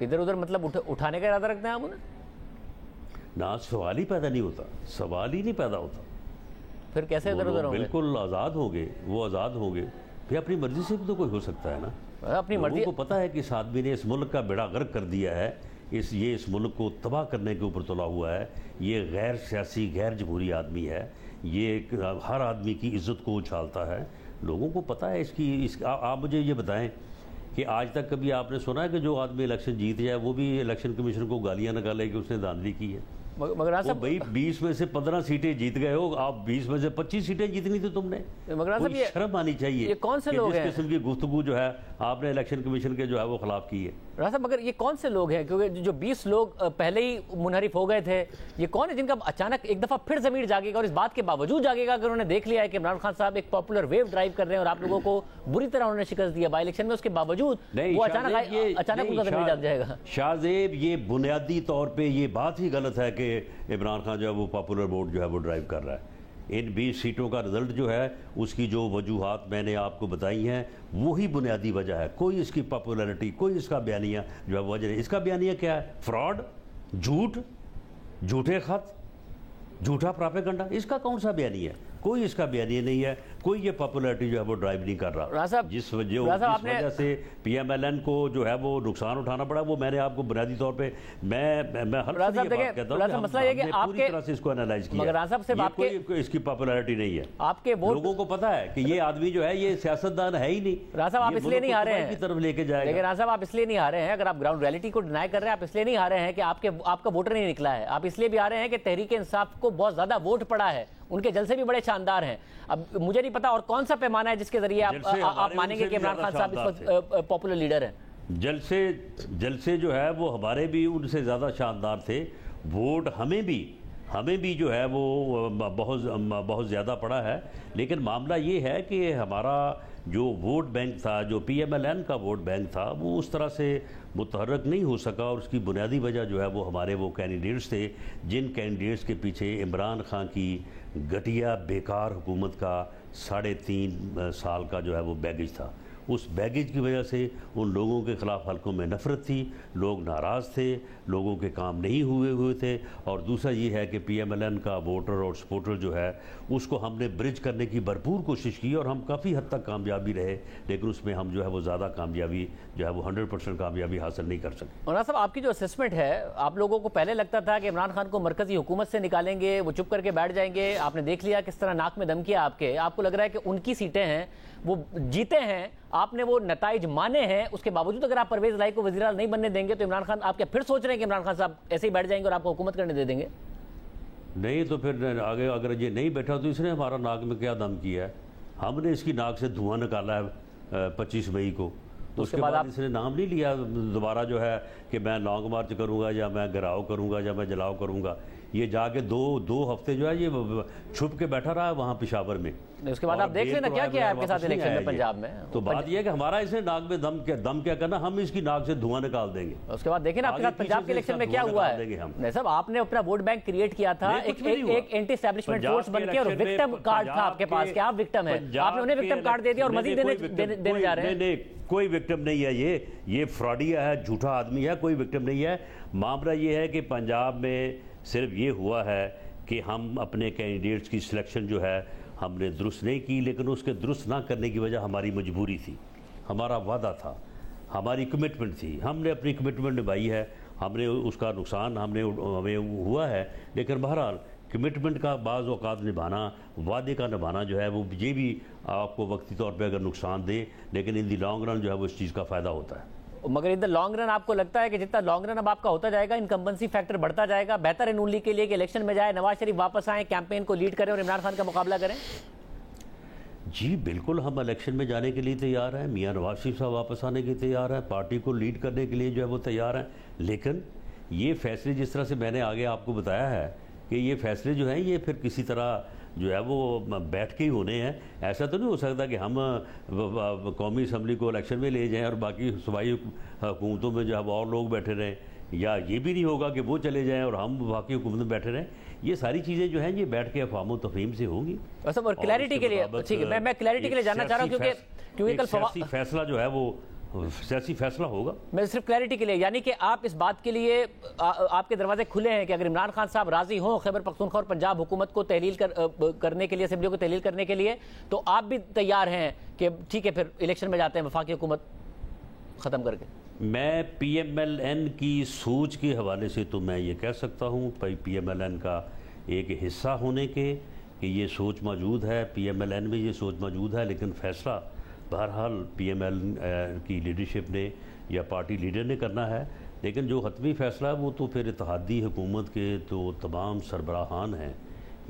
इधर उधर मतलब उठाने का इरादा रखते हैं आप उन्हें? ना, सवाल ही पैदा नहीं होता, सवाल ही नहीं पैदा होता। फिर कैसे इधर उधर होंगे? बिल्कुल आज़ाद होंगे, वो आज़ाद होंगे, फिर अपनी मर्जी से भी तो कोई हो सकता है ना। अपनी मर्जी को पता है कि इस आदमी ने इस मुल्क का बेड़ा गर्क कर दिया है, इस मुल्क को तबाह करने के ऊपर तुला हुआ है। ये गैर सियासी गैर जमहूरी आदमी है, ये हर आदमी की इज़्ज़त को उछालता है। लोगों को पता है आप मुझे ये बताएं कि आज तक कभी आपने सुना है कि जो आदमी इलेक्शन जीत जाए वो भी इलेक्शन कमीशन को गालियाँ निकाले कि उसने धांधली की है? मगर साहब, भाई 20 में से 15 सीटें जीत गए हो आप, 20 में से 25 सीटें जीतनी थी तुमने। मगर साहब, ये शर्म आनी चाहिए। ये कौन से लोग हैं? जिस किस्म की गुफ्तगू जो है आपने इलेक्शन कमीशन के जो है वो खिलाफ की है। राजा साहब, मगर ये कौन से लोग हैं? क्योंकि जो 20 लोग पहले ही मुनहरिफ हो गए थे, ये कौन है जिनका अचानक एक दफा फिर जमीर जागेगा? और इस बात के बावजूद जागेगा अगर उन्होंने देख लिया है कि इमरान खान साहब एक पॉपुलर वेव ड्राइव कर रहे हैं और आप लोगों को बुरी तरह उन्होंने शिकस्त दिया बाई इलेक्शन में, उसके बावजूद वो अचानक उनका जमीर जाग जाएगा। शाहजेब, ये बुनियादी तौर पर ये बात ही गलत है कि इमरान खान जो है वो पॉपुलर वोट जो है वो ड्राइव कर रहा है। इन 20 सीटों का रिजल्ट जो है उसकी जो वजूहात मैंने आपको बताई हैं वही बुनियादी वजह है। कोई इसकी पॉपुलैरिटी, कोई इसका बयानिया जो है वजह नहीं। इसका बयानिया क्या है? फ्रॉड, झूठ, झूठे खत, झूठा प्रोपेगेंडा। इसका कौन सा बयानिया है? कोई इसका बयानिया नहीं है। कोई ये पॉपुलैरिटी जो है वो ड्राइव नहीं कर रहा। जिस वजह से PMLN को जो है वो नुकसान उठाना पड़ा, वो मैंने आपको बुनियादी तौर पे मैं हर बात कहता हूं, मसला ये कि आपके पूरी तरह से इसको एनालाइज किया। मगर राजा साहब, सिर्फ कोई इसकी पॉपुलैरिटी नहीं है। आपके वोट लोगों को पता है कि ये आदमी जो है ये सियासतदान है ही नहीं। राजा साहब, आप इसलिए नहीं हारे हैं की तरफ लेके जाएगा। लेकिन राजा साहब, आप इसलिए नहीं हारे हैं, अगर आप ग्राउंड रियलिटी को डिनाई कर रहे हैं, आप इसलिए नहीं हारे हैं कि आपका वोटर नहीं निकला है। आप इसलिए भी आ रहे हैं कि तहरीक इंसाफ को बहुत ज्यादा वोट पड़ा है, उनके जलसे भी बड़े शानदार हैं। अब मुझे नहीं पता और कौन सा पैमाना है जिसके जरिए आप मानेंगे कि इमरान खान साहब इस वक्त पॉपुलर लीडर हैं। जलसे जो है वो हमारे भी उनसे ज़्यादा शानदार थे। वोट हमें भी जो है वो बहुत ज़्यादा पड़ा है। लेकिन मामला ये है कि हमारा जो वोट बैंक था, जो PMLN का वोट बैंक था, वो उस तरह से मुतहर्रक नहीं हो सका। और उसकी बुनियादी वजह जो है वो हमारे वो कैंडिडेट्स थे, जिन कैंडिडेट्स के पीछे इमरान खान की घटिया बेकार हुकूमत का 3.5 साल का जो है वो बैगेज था। उस बैगेज की वजह से उन लोगों के ख़िलाफ़ हल्कों में नफ़रत थी, लोग नाराज़ थे, लोगों के काम नहीं हुए थे। और दूसरा ये है कि PMLN का वोटर और सपोर्टर जो है उसको हमने ब्रिज करने की भरपूर कोशिश की और हम काफ़ी हद तक कामयाबी रहे, लेकिन उसमें हम जो है वो ज़्यादा कामयाबी जो है वो 100% कामयाबी हासिल नहीं कर सके। और साहब, आपकी जो असेसमेंट है, आप लोगों को पहले लगता था कि इमरान खान को मरकज़ी हुकूमत से निकालेंगे, वो चुप करके बैठ जाएंगे। आपने देख लिया किस तरह नाक में दम किया आपको लग रहा है कि उनकी सीटें हैं, वो जीते हैं, आपने वो नताइज माने हैं। उसके बावजूद अगर आप परवेज इलाही को वज़ीर आला नहीं बनने देंगे तो इमरान खान, आप क्या फिर सोच रहे हैं कि इमरान खान साहब ऐसे ही बैठ जाएंगे और आपको हुकूमत करने दे देंगे? नहीं तो फिर आगे अगर ये नहीं बैठा तो इसने हमारा नाक में क्या दम किया है? हमने इसकी नाक से धुआं निकाला है 25 मई को। तो उसके बाद इसने नाम नहीं लिया दोबारा जो है कि मैं लॉन्ग मार्च करूंगा या मैं गिराव करूंगा या मैं जलाव करूंगा। ये जाके दो हफ्ते जो है ये छुप के बैठा रहा है वहाँ पेशावर में। उसके बाद आप देख लेना क्या किया है आपके साथ इलेक्शन में पंजाब में। तो बात यह है कि हमारा इसे नाक में दम क्या करना, हम इसकी नाक से धुआं निकाल देंगे। उसके बाद देखिए ना आपके साथ पंजाब के इलेक्शन में क्या हुआ है। नहीं साहब, आपने अपना वोट बैंक क्रिएट किया था, एक एंटी एस्टैब्लिशमेंट फोर्स बनके, और विक्टिम कार्ड था आपके पास कि आप विक्टिम है, आपने उन्हें विक्टिम कार्ड दे दिया और मजीद देने जा रहे हैं। कोई विक्टिम नहीं है, ये फ्रॉडिया है, झूठा आदमी है, कोई विक्टिम नहीं है। मामला ये है कि पंजाब में सिर्फ ये हुआ है कि हम अपने कैंडिडेट्स की सिलेक्शन जो है हमने दुरुस्त नहीं की, लेकिन उसके दुरुस्त ना करने की वजह हमारी मजबूरी थी, हमारा वादा था, हमारी कमिटमेंट थी, हमने अपनी कमिटमेंट निभाई है, हमने उसका नुकसान हमें हुआ है, लेकिन बहरहाल कमिटमेंट का बाज़ औक़ात निभाना, वादे का निभाना जो है वो ये भी आपको वक्ती तौर पे अगर नुकसान दे, लेकिन इन दी लॉन्ग रन जो है वो इस चीज़ का फ़ायदा होता है। मगर इन द लॉन्ग रन आपको लगता है कि जितना लॉन्ग रन अब आपका होता जाएगा, इनकम्बेंसी फैक्टर बढ़ता जाएगा, बेहतर है नून लीग के लिए कि इलेक्शन में जाए, नवाज शरीफ वापस आए, कैंपेन को लीड करें और इमरान खान का मुकाबला करें? जी बिल्कुल, हम इलेक्शन में जाने के लिए तैयार हैं, मियां नवाज शरीफ साहब वापस आने के लिए तैयार हैं, पार्टी को लीड करने के लिए जो है वो तैयार हैं, लेकिन ये फैसले जिस तरह से मैंने आगे आपको बताया है कि ये फैसले जो हैं ये फिर किसी तरह जो है वो बैठ के ही होने हैं। ऐसा तो नहीं हो सकता कि हम कौमी असम्बली को इलेक्शन में ले जाएं और बाकी सूबाई हुकूमतों में जो है और लोग बैठे रहें, या ये भी नहीं होगा कि वो चले जाएं और हम बाकी हुकूमत में बैठे रहें। ये सारी चीज़ें जो हैं ये बैठ के अफवाम और तफहीम से होंगी। और क्लैरिटी के लिए, ठीक है, मैं क्लैरिटी के लिए जानना चाह रहा हूँ क्योंकि कल फैसला जो है वो सियासी फैसला होगा। मैं सिर्फ क्लैरिटी के लिए, यानी कि आप इस बात के लिए आपके दरवाजे खुले हैं कि अगर इमरान खान साहब राजी हों खैबर पख्तूनख्वा और पंजाब हुकूमत को तहलील करने के लिए, असेंबली को तहलील करने के लिए, तो आप भी तैयार हैं कि ठीक है फिर इलेक्शन में जाते हैं वफाकी हुकूमत ख़त्म करके? मैं PMLN की सोच के हवाले से तो मैं ये कह सकता हूँ, PMLN का एक हिस्सा होने के कि ये सोच मौजूद है, PMLN में ये सोच मौजूद है, लेकिन फ़ैसला बहरहाल PMLN की लीडरशिप ने या पार्टी लीडर ने करना है। लेकिन जो हतमी फ़ैसला है वो तो फिर इत्तेहादी हुकूमत के तो तमाम सरबराहान हैं,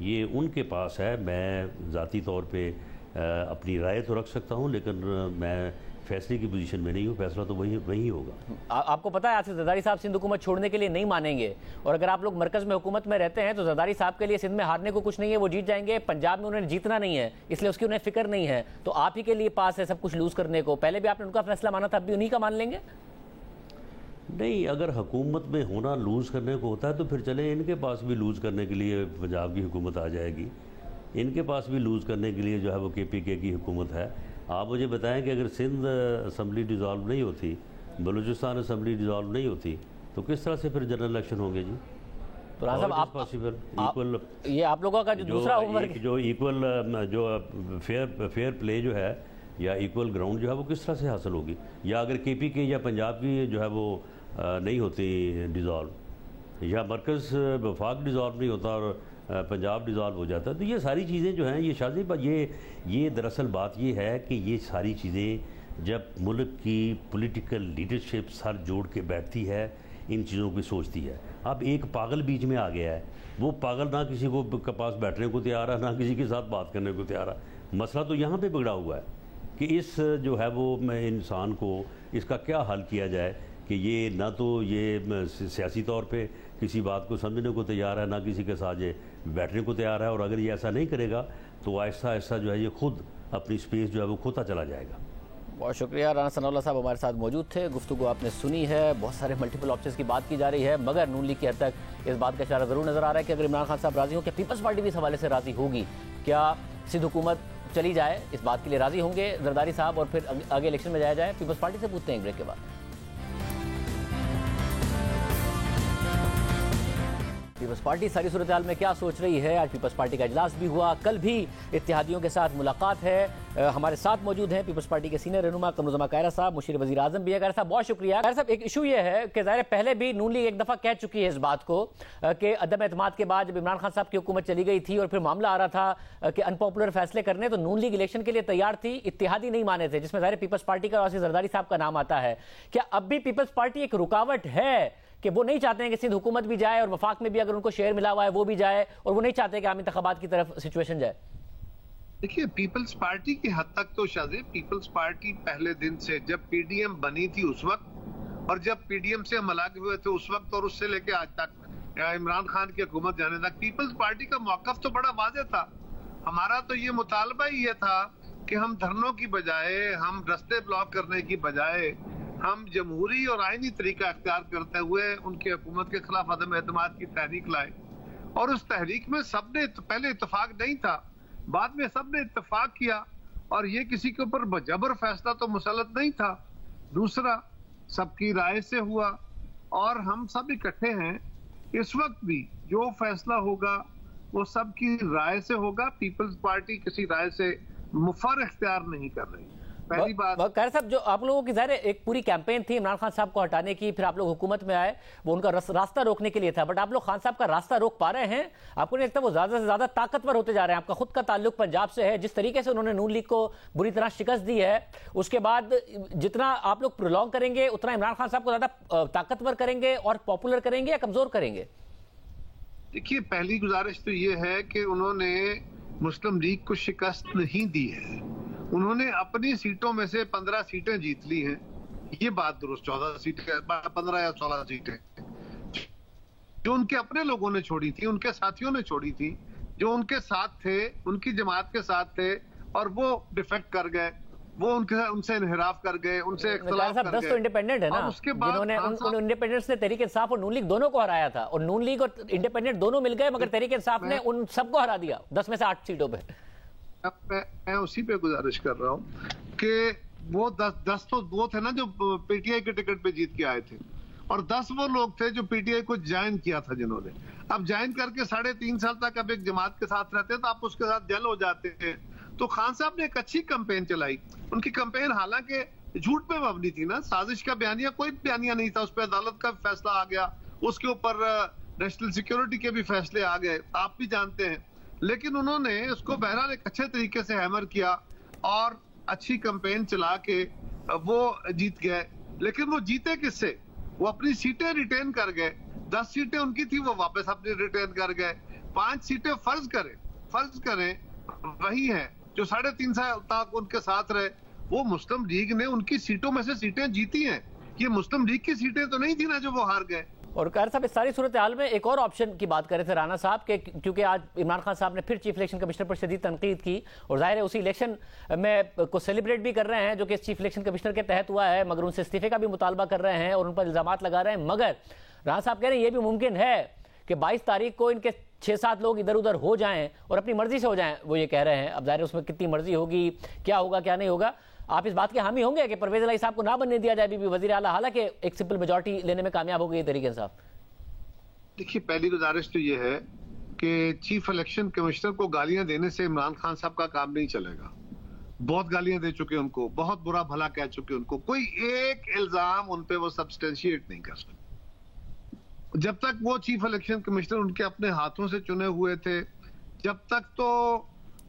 ये उनके पास है। मैं ज़ाती तौर पे अपनी राय तो रख सकता हूँ, लेकिन मैं फैसले की पोजीशन में नहीं हूँ, फैसला तो वही होगा। आपको पता है आसिफ जरदारी साहब सिंध हुकूमत छोड़ने के लिए नहीं मानेंगे, और अगर आप लोग मरकज़ में हुकूमत में रहते हैं तो जरदारी साहब के लिए सिंध में हारने को कुछ नहीं है, वो जीत जाएंगे। पंजाब में उन्हें जीतना नहीं है, इसलिए उसकी उन्हें फिक्र नहीं है, तो आप ही के लिए पास है सब कुछ लूज करने को। पहले भी आपने उनका फैसला माना था, अब भी उन्हीं का मान लेंगे? नहीं, अगर हुकूमत में होना लूज़ करने को होता है तो फिर चले इनके पास भी लूज़ करने के लिए पंजाब की हुकूमत आ जाएगी, इनके पास भी लूज़ करने के लिए जो है वो KPK की हुकूमत है। आप मुझे बताएं कि अगर सिंध असम्बली डिज़ोल्व नहीं होती, बलूचिस्तान असम्बली डिज़ोल्व नहीं होती, तो किस तरह से फिर जनरल इलेक्शन होंगे जी? तो साहब आप पॉसिबल इक्वल, ये आप लोगों का जो दूसरा होमवर्क, जो इक्वल जो फेयर प्ले जो है या इक्वल ग्राउंड जो है वो किस तरह से हासिल होगी? या अगर KPK या पंजाब की जो है वो नहीं होती डिज़ोल्व, या मरकज़ वफाक डिज़ोल्व नहीं होता और पंजाब डिज़ोल्व हो जाता है, तो ये सारी चीज़ें जो हैं ये शादी पर ये दरअसल बात ये है कि ये सारी चीज़ें जब मुल्क की पॉलिटिकल लीडरशिप सर जोड़ के बैठती है, इन चीज़ों की सोचती है। अब एक पागल बीच में आ गया है, वो पागल ना किसी को के पास बैठने को तैयार है, ना किसी के साथ बात करने को तैयार है। मसला तो यहाँ पे बिगड़ा हुआ है कि इस जो है वो इंसान को इसका क्या हल किया जाए कि ये ना तो ये सियासी तौर पे किसी बात को समझने को तैयार है, ना किसी के साथ ये बैठने को तैयार है, और अगर ये ऐसा नहीं करेगा तो आहिस्ता आहिस्ता जो है ये खुद अपनी स्पेस जो है वो खोता चला जाएगा। बहुत शुक्रिया। राना सनाउल्लाह साहब हमारे साथ मौजूद थे, गुफ्तगू आपने सुनी है, बहुत सारे मल्टीपल ऑप्शंस की बात की जा रही है, मगर नून लीग की हद तक इस बात का इशारा ज़रूर नज़र आ रहा है कि अगर इमरान खान साहब राज़ी हों, क्या पीपल्स पार्टी भी इस हवाले से राज़ी होगी? क्या सिंध हुकूमत चली जाए, इस बात के लिए राज़ी होंगे जरदारी साहब और फिर आगे इलेक्शन में जाया जाए? पीपल्स पार्टी से पूछते हैं ब्रेक के बाद। पीपल्स पार्टी सारी सूरत हाल में क्या सोच रही है? आज पीपल्स पार्टी का इजलास भी हुआ, कल भी इत्तेहादियों के साथ मुलाकात है। हमारे साथ मौजूद हैं पीपल्स पार्टी के सीनियर रहनुमा कमरुज़्ज़मा कायरा साहब, मुशीर वज़ीर आज़म भी है। कायरा साहब बहुत शुक्रिया। कायरा साहब, एक इशू ये है कि ज़ाहिर पहले भी नून लीग एक दफ़ा कह चुकी है इस बात को कि अदम एतमाद के बाद जब इमरान खान साहब की हुकूमत चली गई थी और फिर मामला आ रहा था कि अनपॉपुलर फैसले करने, तो नून लीग इलेक्शन के लिए तैयार थी, इत्तेहादी नहीं माने थे, जिसमें ज़ाहिर पीपल्स पार्टी का आसिफ जरदारी साहब का नाम आता है। क्या अब भी पीपल्स पार्टी एक रुकावट है कि वो नहीं चाहते हैं कि सिंध हुकूमत भी जाए और वफाक में भी अगर उनको शेयर मिला हुआ है वो भी जाए, और वो नहीं चाहते कि आम इंतखाबात की तरफ सिचुएशन जाए? देखिए, पीपल्स पार्टी की हद तक तो शायद पीपल्स पार्टी पहले दिन से जब PDM बनी थी उस वक्त और जब PDM से हम अलग हुए थे उस वक्त और उससे लेके आज तक इमरान खान की हुकूमत जाने तक पीपल्स पार्टी का मौकफ तो बड़ा वाज़ेह था। हमारा तो ये मुतालबा ही ये था कि हम धरनों की बजाय, हम रास्ते ब्लॉक करने की बजाय, हम जमहूरी और आईनी तरीका अख्तियार करते हुए उनकी हुकूमत के खिलाफ अदम एतमाद की तहरीक लाए। और उस तहरीक में सबने पहले इत्तेफाक नहीं था, बाद में सबने इत्तेफाक किया और ये किसी के ऊपर जबर फैसला तो मुसल्लत नहीं था। दूसरा, सबकी राय से हुआ और हम सब इकट्ठे हैं। इस वक्त भी जो फैसला होगा वो सबकी राय से होगा। पीपल्स पार्टी किसी राय से मुफर इख्तियार नहीं कर रही। पहली बात खैर साहब, जो आप लोगों की ज़ाहिर एक पूरी कैंपेन थी इमरान खान साहब को हटाने की, फिर आप लोग हुकूमत में आए, वो उनका रास्ता रोकने के लिए था, बट आप लोग खान साहब का रास्ता रोक पा रहे हैं? आपको नहीं लगता वो ज़्यादा से ज़्यादा ताकतवर होते जा रहे हैं? आपका खुद का ताल्लुक पंजाब से है, जिस तरीके से उन्होंने नून लीग को बुरी तरह शिकस्त दी है, उसके बाद जितना आप लोग प्रोलॉन्ग करेंगे उतना इमरान खान साहब को ज़्यादा ताकतवर करेंगे और पॉपुलर करेंगे या कमज़ोर करेंगे? देखिए, पहली गुजारिश तो ये है कि उन्होंने मुस्लिम लीग को शिकस्त नहीं दी है। उन्होंने अपनी सीटों में से 15 सीटें जीत ली हैं। ये बात दुरुस्त, 14 सीटें, 15 या 16 सीटें जो उनके अपने लोगों ने छोड़ी थी, उनके साथियों ने छोड़ी थी, जो उनके साथ थे, उनकी जमात के साथ थे, और वो डिफेक्ट कर गए, वो उनसे इनहिराफ कर गए, उनसे इख्तिलाफ कर गए। 10 तो इंडिपेंडेंट है ना, उसके बाद जिन्होंने उन इंडिपेंडेंट्स ने तहरीक इंसाफ और नून लीग दोनों को हराया था, और नून लीग और इंडिपेंडेंट दोनों मिल गए, मगर तहरीक इंसाफ ने उन सबको हरा दिया 10 में से 8 सीटों पे। अब मैं उसी पे गुजारिश कर रहा हूँ कि वो 10 तो वो थे ना जो पीटीआई के टिकट पे जीत के आए थे, और 10 वो लोग थे जो पीटीआई को ज्वाइन किया था, जिन्होंने अब ज्वाइन करके 3.5 साल तक अब एक जमात के साथ रहते हैं, तो आप उसके साथ जल हो जाते हैं। तो खान साहब ने एक अच्छी कैंपेन चलाई। उनकी कैंपेन हालांकि झूठ पे मबनी थी ना, साजिश का बयानिया कोई बयानिया नहीं था, उस पर अदालत का फैसला आ गया, उसके ऊपर नेशनल सिक्योरिटी के भी फैसले आ गए, आप भी जानते हैं। लेकिन उन्होंने उसको बहरहाल एक अच्छे तरीके से हैमर किया और अच्छी कैंपेन चला के वो जीत गए। लेकिन वो जीते किससे? वो अपनी सीटें रिटेन कर गए। 10 सीटें उनकी थी, वो वापस अपनी रिटेन कर गए। 5 सीटें फर्ज करें वही है जो 3.5 साल तक उनके साथ रहे। वो मुस्लिम लीग ने उनकी सीटों में से सीटें जीती हैं। ये मुस्लिम लीग की सीटें तो नहीं थी ना जो वो हार गए। और कार साहब, इस सारी सूरत हाल में एक और ऑप्शन की बात कर रहे थे राना साहब के, क्योंकि आज इमरान खान साहब ने फिर चीफ इलेक्शन कमिश्नर पर शदीद तनकीद की, और जाहिर है उसी इलेक्शन में को सेलिब्रेट भी कर रहे हैं जो कि चीफ इलेक्शन कमिश्नर के तहत हुआ है, मगर उनसे इस्तीफे का भी मुतालबा कर रहे हैं और उन पर इल्जामात लगा रहे हैं। मगर राना साहब कह रहे हैं ये भी मुमकिन है कि 22 तारीख को इनके 6-7 लोग इधर उधर हो जाएं और अपनी मर्जी से हो जाएं, वो ये कह रहे हैं। अब जाहिर है उसमें कितनी मर्जी होगी, क्या होगा क्या नहीं होगा, आप इस बात के हामी होंगे कि परवेज इलाही साहब को ना बनने दिया जाए बीबी वजीर आला, हालांकि एक सिंपल मेजॉरिटी लेने में कामयाब हो गई तहरीक इंसाफ? देखिए, पहली गुजारिश तो ये है कि चीफ इलेक्शन कमिश्नर को गालियां देने से इमरान खान साहब का काम नहीं चलेगा। बहुत गालियां दे चुके उनको, बहुत बुरा भला कह चुके उनको, कोई एक इल्जाम उन पे वो सब्सटेंशिएट नहीं कर सकते। जब तक वो चीफ इलेक्शन कमिश्नर उनके अपने हाथों से चुने हुए थे, जब तक तो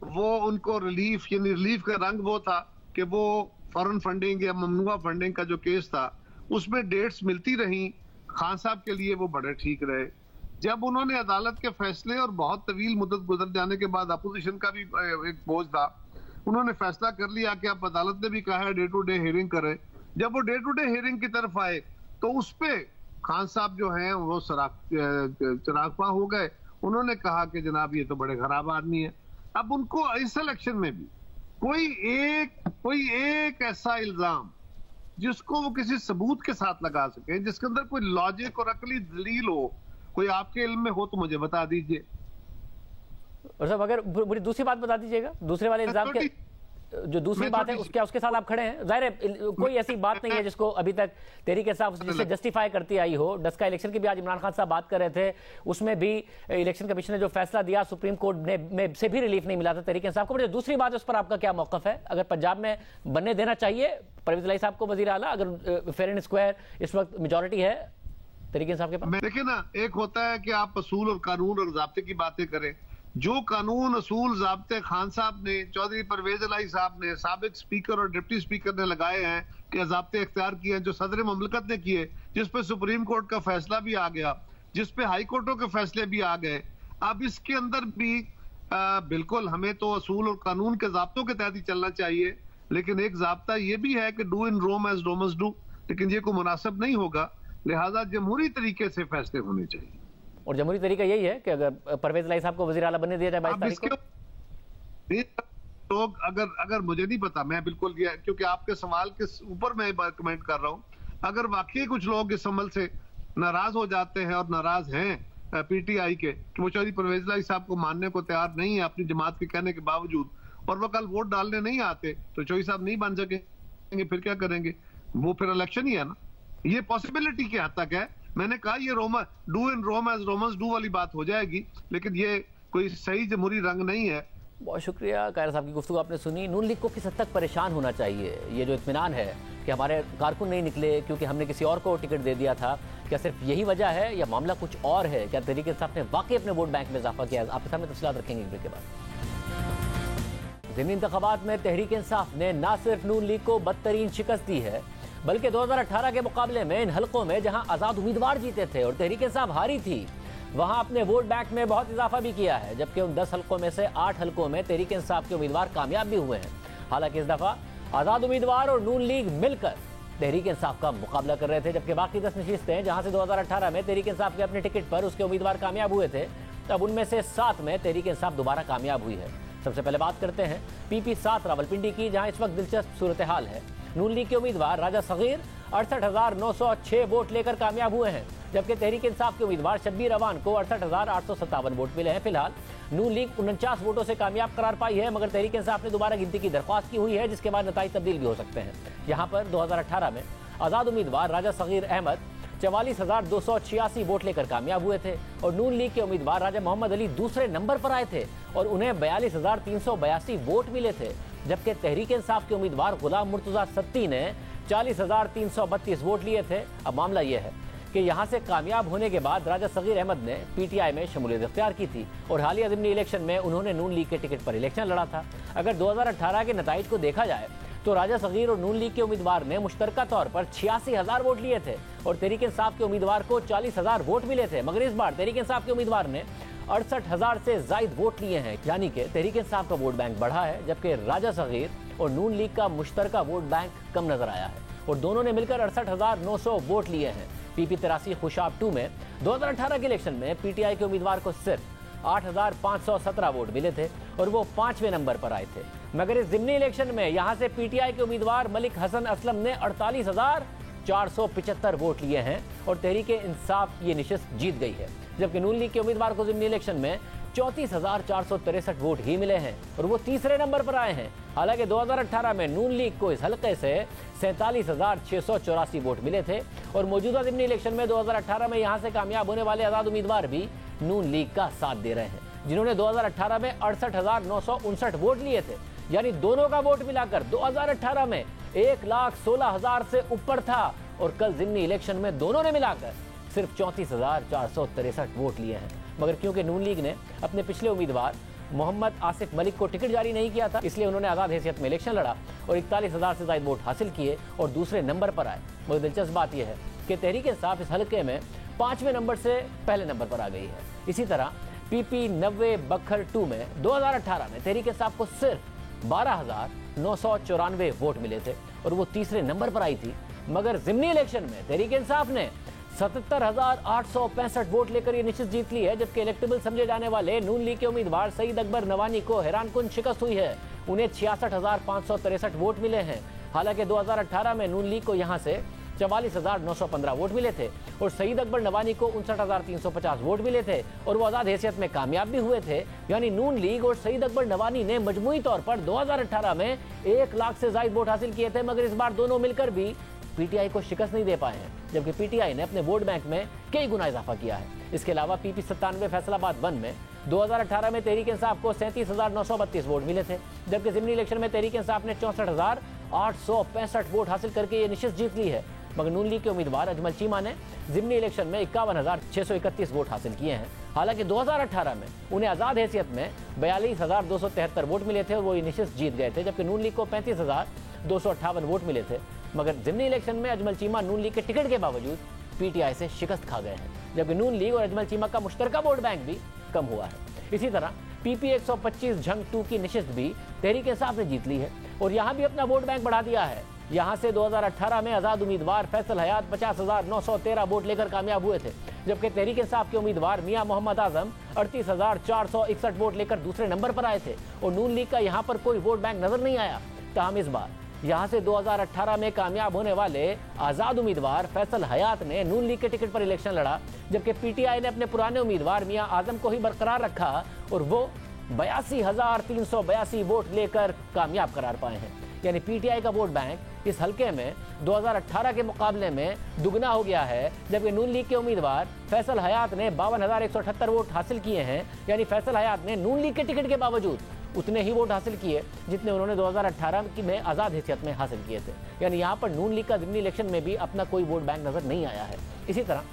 वो उनको रिलीफ, यानी रिलीफ का रंग वो था कि वो फॉरेन फंडिंग या ममनुआ फंडिंग का जो केस था उसमें डेट्स मिलती रही। खान साहब के लिए वो बड़े ठीक रहे। जब उन्होंने अदालत के फैसले और बहुत तवील मुद्दत गुजर जाने के बाद अपोजिशन का भी एक बोझ था, उन्होंने फैसला कर लिया कि अब अदालत ने भी कहा है डे टू डे हियरिंग करें। जब वो डे टू डे हियरिंग की तरफ आए तो उस पे खान साहब जो हैं वो चरागपा हो गए। उन्होंने कहा कि जनाब ये तो बड़े खराब आदमी है। अब उनको इस इलेक्शन में भी कोई एक ऐसा इल्जाम जिसको वो किसी सबूत के साथ लगा सके, जिसके अंदर कोई लॉजिक और अकली दलील हो, कोई आपके इल्म में हो तो मुझे बता दीजिए। और साहब अगर मुझे दूसरी बात बता दीजिएगा, दूसरे वाले इल्जाम के जो दूसरी बात है उसके साथ आप खड़े हैं। जाहिर है कोई ऐसी बात नहीं है जिसको अभी तक तहरीक इंसाफ जिससे जस्टिफाई करती आई हो। डस्का इलेक्शन की भी आज इमरान खान साहब बात कर रहे थे, उसमें भी इलेक्शन कमीशन ने जो फैसला दिया सुप्रीम कोर्ट में से भी रिलीफ नहीं मिला था तहरीक इंसाफ को। दूसरी बात उस पर आपका क्या मौकफ है? अगर पंजाब में बनने देना चाहिए परवेज इलाही साहब को वजीर आला, अगर फेयर एंड स्क्वायर इस वक्त मेजोरिटी है तहरीक इंसाफ के पास? देखिए ना, एक होता है कि आप असूल और कानून और ज़ाब्ते की बातें करें। जो कानून असूल ज़ाब्ते खान साहब ने, चौधरी परवेज इलाही साहब ने, साबिक स्पीकर और डिप्टी स्पीकर ने लगाए हैं कि ज़ाब्ते इख्तियार किए हैं, जो सदर ममलकत ने किए, जिस पे सुप्रीम कोर्ट का फैसला भी आ गया, जिस पे हाई कोर्टों के फैसले भी आ गए, अब इसके अंदर भी बिल्कुल हमें तो असूल और कानून के ज़ाब्तों के तहत ही चलना चाहिए। लेकिन एक ज़ाब्ता ये भी है कि do in Rome as Romans do, लेकिन ये कोई मुनासिब नहीं होगा। लिहाजा जमहूरी तरीके से फैसले होने चाहिए। और जमहूरी तरीका यही है कि अगर परवेज इलाही साहब को वजीर आला बनने दिया जाए 22 तारीख को। लोग अगर मुझे नहीं पता, मैं बिल्कुल क्योंकि आपके सवाल के ऊपर मैं कमेंट कर रहा हूं, अगर वाकई कुछ लोग इस अमल से नाराज हो जाते हैं और नाराज हैं पीटीआई के कि वो चौधरी परवेज इलाही साहब को मानने को तैयार नहीं है अपनी जमात के कहने के बावजूद, और वो कल वोट डालने नहीं आते तो चौधरी साहब नहीं बन सकेंगे, फिर क्या करेंगे? वो फिर इलेक्शन ही है ना। ये पॉसिबिलिटी के हद तक है। मैंने कहा ये do in Rome as Romans do वाली बात हो जाएगी, लेकिन ये कोई सही जमहूरी रंग नहीं है। बहुत शुक्रिया कायरा साहब की गुफ्तगू आपने सुनी। नून लीग को किस हद तक परेशान होना चाहिए? ये जो इत्मीनान है कि हमारे कारकुन नहीं निकले क्योंकि हमने किसी और को टिकट दे दिया था, क्या सिर्फ यही वजह है या मामला कुछ और है? क्या तहरीक इंसाफ ने वाकई अपने वोट बैंक में इजाफा किया? आपके सामने तफसीलात रखेंगे ब्रेक के बाद। ज़िमनी इंतखाबात में तहरीक इंसाफ ने न सिर्फ नून लीग को बदतरीन शिकस्त दी है, बल्कि 2018 के मुकाबले में इन हलकों में जहां आज़ाद उम्मीदवार जीते थे और तहरीक इंसाफ हारी थी, वहां अपने वोट बैंक में बहुत इजाफा भी किया है। जबकि उन 10 हलकों में से 8 हलकों में तहरीक इंसाफ के उम्मीदवार कामयाब भी हुए हैं। हालांकि इस दफा आज़ाद उम्मीदवार और नून लीग मिलकर तहरीक इंसाफ का मुकाबला कर रहे थे, जबकि बाकी 10 नशीस्तें जहां से 2018 में तहरीक इंसाफ के अपने टिकट पर उसके उम्मीदवार कामयाब हुए थे, तब उनमें से 7 में तहरीक इंसाफ दोबारा कामयाब हुई है। सबसे पहले बात करते हैं PP 7 रावलपिंडी की, जहां इस वक्त दिलचस्प सूरत हाल है। नून लीग के उम्मीदवार राजा सगीर 68,906 वोट लेकर कामयाब हुए हैं, जबकि तहरीक इंसाफ के उम्मीदवार शब्बीर अवान को 68,857 वोट मिले हैं। फिलहाल नून लीग 49 वोटों से कामयाब करार पाई है, मगर तहरीक इंसाफ ने दोबारा गिनती की दरख्वास्त की हुई है, जिसके बाद नताइज तब्दील भी हो सकते हैं। यहाँ पर 2018 में आज़ाद उम्मीदवार राजा सगीर अहमद 44,286 वोट लेकर कामयाब हुए थे और नून लीग के उम्मीदवार राजा मोहम्मद अली दूसरे नंबर पर आए थे और उन्हें 42,382 वोट मिले थे, जबकि तहरीक इंसाफ के उम्मीदवार गुलाम मुर्तजा सत्ती ने 40,332 वोट लिए थे। अब मामला यह है कि यहाँ से कामयाब होने के बाद राजा सगीर अहमद ने PTI में शमूलियत इख्तियार की थी और हालिया ज़िमनी इलेक्शन में उन्होंने नून लीग के टिकट पर इलेक्शन लड़ा था। अगर 2018 के नताइज को देखा जाए तो राजा सगीर और नून लीग के उम्मीदवार ने मुश्तरका तौर पर 86,000 वोट लिए थे और तहरीक इंसाफ के उम्मीदवार को 40,000 वोट मिले थे, मगर इस बार तहरीक इंसाफ के उम्मीदवार ने 68,000 से जायद वोट लिए हैं, यानी कि तहरीक इंसाफ का वोट बैंक बढ़ा है, जबकि राजा सगीर और नून लीग का मुश्तरका वोट बैंक कम नजर आया है और दोनों ने मिलकर 68,900 वोट लिए हैं। PP 83 खुशाब 2 में 2018 के इलेक्शन में PTI के उम्मीदवार को सिर्फ 8,517 वोट मिले थे और वो 5वें नंबर पर आए थे, मगर इस ज़िमनी इलेक्शन में यहां से PTI के उम्मीदवार मलिक हसन असलम ने 48,475 वोट लिए हैं और तहरीक इंसाफ ये निशिस्त जीत गई है, जबकि नून लीग के उम्मीदवार को ज़िमनी इलेक्शन में 34,463 वोट ही मिले हैं और वो तीसरे नंबर पर आए हैं। हालांकि 2018 में नून लीग को इस हलके से 47,684 वोट मिले थे और मौजूदा ज़िमनी इलेक्शन में 2018 में यहां से कामयाब होने वाले आज़ाद उम्मीदवार भी नून लीग का साथ दे रहे हैं, जिन्होंने 2018 में 68,959 वोट लिए थे, यानी दोनों का वोट मिलाकर 2018 में 1,16,000 से ऊपर था और कल ज़िमनी इलेक्शन में दोनों ने मिलाकर सिर्फ 34,463 वोट लिए हैं। मगर क्योंकि नून लीग ने अपने पिछले उम्मीदवार मोहम्मद आसिफ मलिक को टिकट जारी नहीं किया था, इसलिए उन्होंने आज़ाद हैसियत में इलेक्शन लड़ा और 41,000 से ज़ायद वोट हासिल किए और दूसरे नंबर पर आए। मगर दिलचस्प बात यह है कि तहरीक इंसाफ इस हलके में 5वें नंबर से पहले नंबर पर आ गई है। इसी तरह PP 90 बखर 2 में 2018 में तहरीक इंसाफ को सिर्फ 12,994 वोट मिले थे और वो तीसरे नंबर पर आई थी, मगर ज़िमनी इलेक्शन में तहरीक इंसाफ ने 77,865 वोट लेकर ये निश्चित जीत ली है, जबकि इलेक्टेबल समझे जाने वाले नून लीग के उम्मीदवार सईद अकबर नवानी को हैरानकुन शिकस्त हुई है। उन्हें 66,563 वोट मिले हैं। हालांकि 2018 में नून लीग को यहां से 44,915 वोट मिले थे और सईद अकबर नवानी को 59,350 वोट मिले थे और वो आज़ाद हैसियत में कामयाब भी हुए थे। यानी नून लीग और सईद अकबर नवानी ने मजमूई तौर पर 2018 में 1 लाख से ज़ायद वोट हासिल किए थे, मगर इस बार दोनों मिलकर भी PTI को शिकस्त नहीं दे पाए हैं, जबकि PTI ने अपने वोट बैंक में कई गुना इजाफा किया है। इसके अलावा PP 97 फैसलाबाद 1 में 2018 में तहरीक इंसाफ को 37,932 वोट मिले थे, जबकि ज़िमनी इलेक्शन में तहरीक इंसाफ ने 64,865 वोट हासिल करके ये निशिस्त जीत ली है। मगर नून लीग के उम्मीदवार अजमल चीमा ने ज़िमनी इलेक्शन में 51,631 वोट हासिल किए हैं। हालांकि 2018 में उन्हें आज़ाद हैसियत में 42,273 वोट मिले थे और वो ये निशिस्त जीत गए थे, जबकि नून लीग को 35,258 वोट मिले थे। मगर ज़िमनी इलेक्शन में अजमल चीमा नून लीग के टिकट के बावजूद PTI से शिकस्त खा गए हैं, जबकि नून लीग और अजमल चीमा का मुश्तरका वोट बैंक भी कम हुआ है। इसी तरह PP 125 झंग 2 की निशिस्त भी तहरीक इंसाफ ने जीत ली है और यहाँ भी अपना वोट बैंक बढ़ा दिया है। यहां से 2018 में आजाद उम्मीदवार फैसल हयात 50,913 वोट लेकर कामयाब हुए थे, जबकि तहरीक इंसाफ के उम्मीदवार मियां मोहम्मद आजम 38,461 वोट लेकर दूसरे नंबर पर आए थे और नून लीग का यहां पर कोई वोट बैंक नजर नहीं आया। ताहम इस बार यहां से 2018 में कामयाब होने वाले आजाद उम्मीदवार फैसल हयात ने नून लीग के टिकट पर इलेक्शन लड़ा, जबकि पीटीआई ने अपने पुराने उम्मीदवार मियां आजम को ही बरकरार रखा और वो 82,382 वोट लेकर कामयाब करार पाए हैं। यानी पीटीआई का वोट बैंक इस हलके में 2018 के मुकाबले में दुगना हो गया है, जबकि नून लीग के उम्मीदवार फैसल हयात ने 52,178 वोट हासिल किए हैं। यानी फैसल हयात ने नून लीग के टिकट के बावजूद उतने ही वोट हासिल किए जितने उन्होंने 2018 में आज़ाद हैसियत में हासिल किए थे। यानी यहाँ पर नून लीग का ज़िमनी इलेक्शन में भी अपना कोई वोट बैंक नजर नहीं आया है। इसी तरह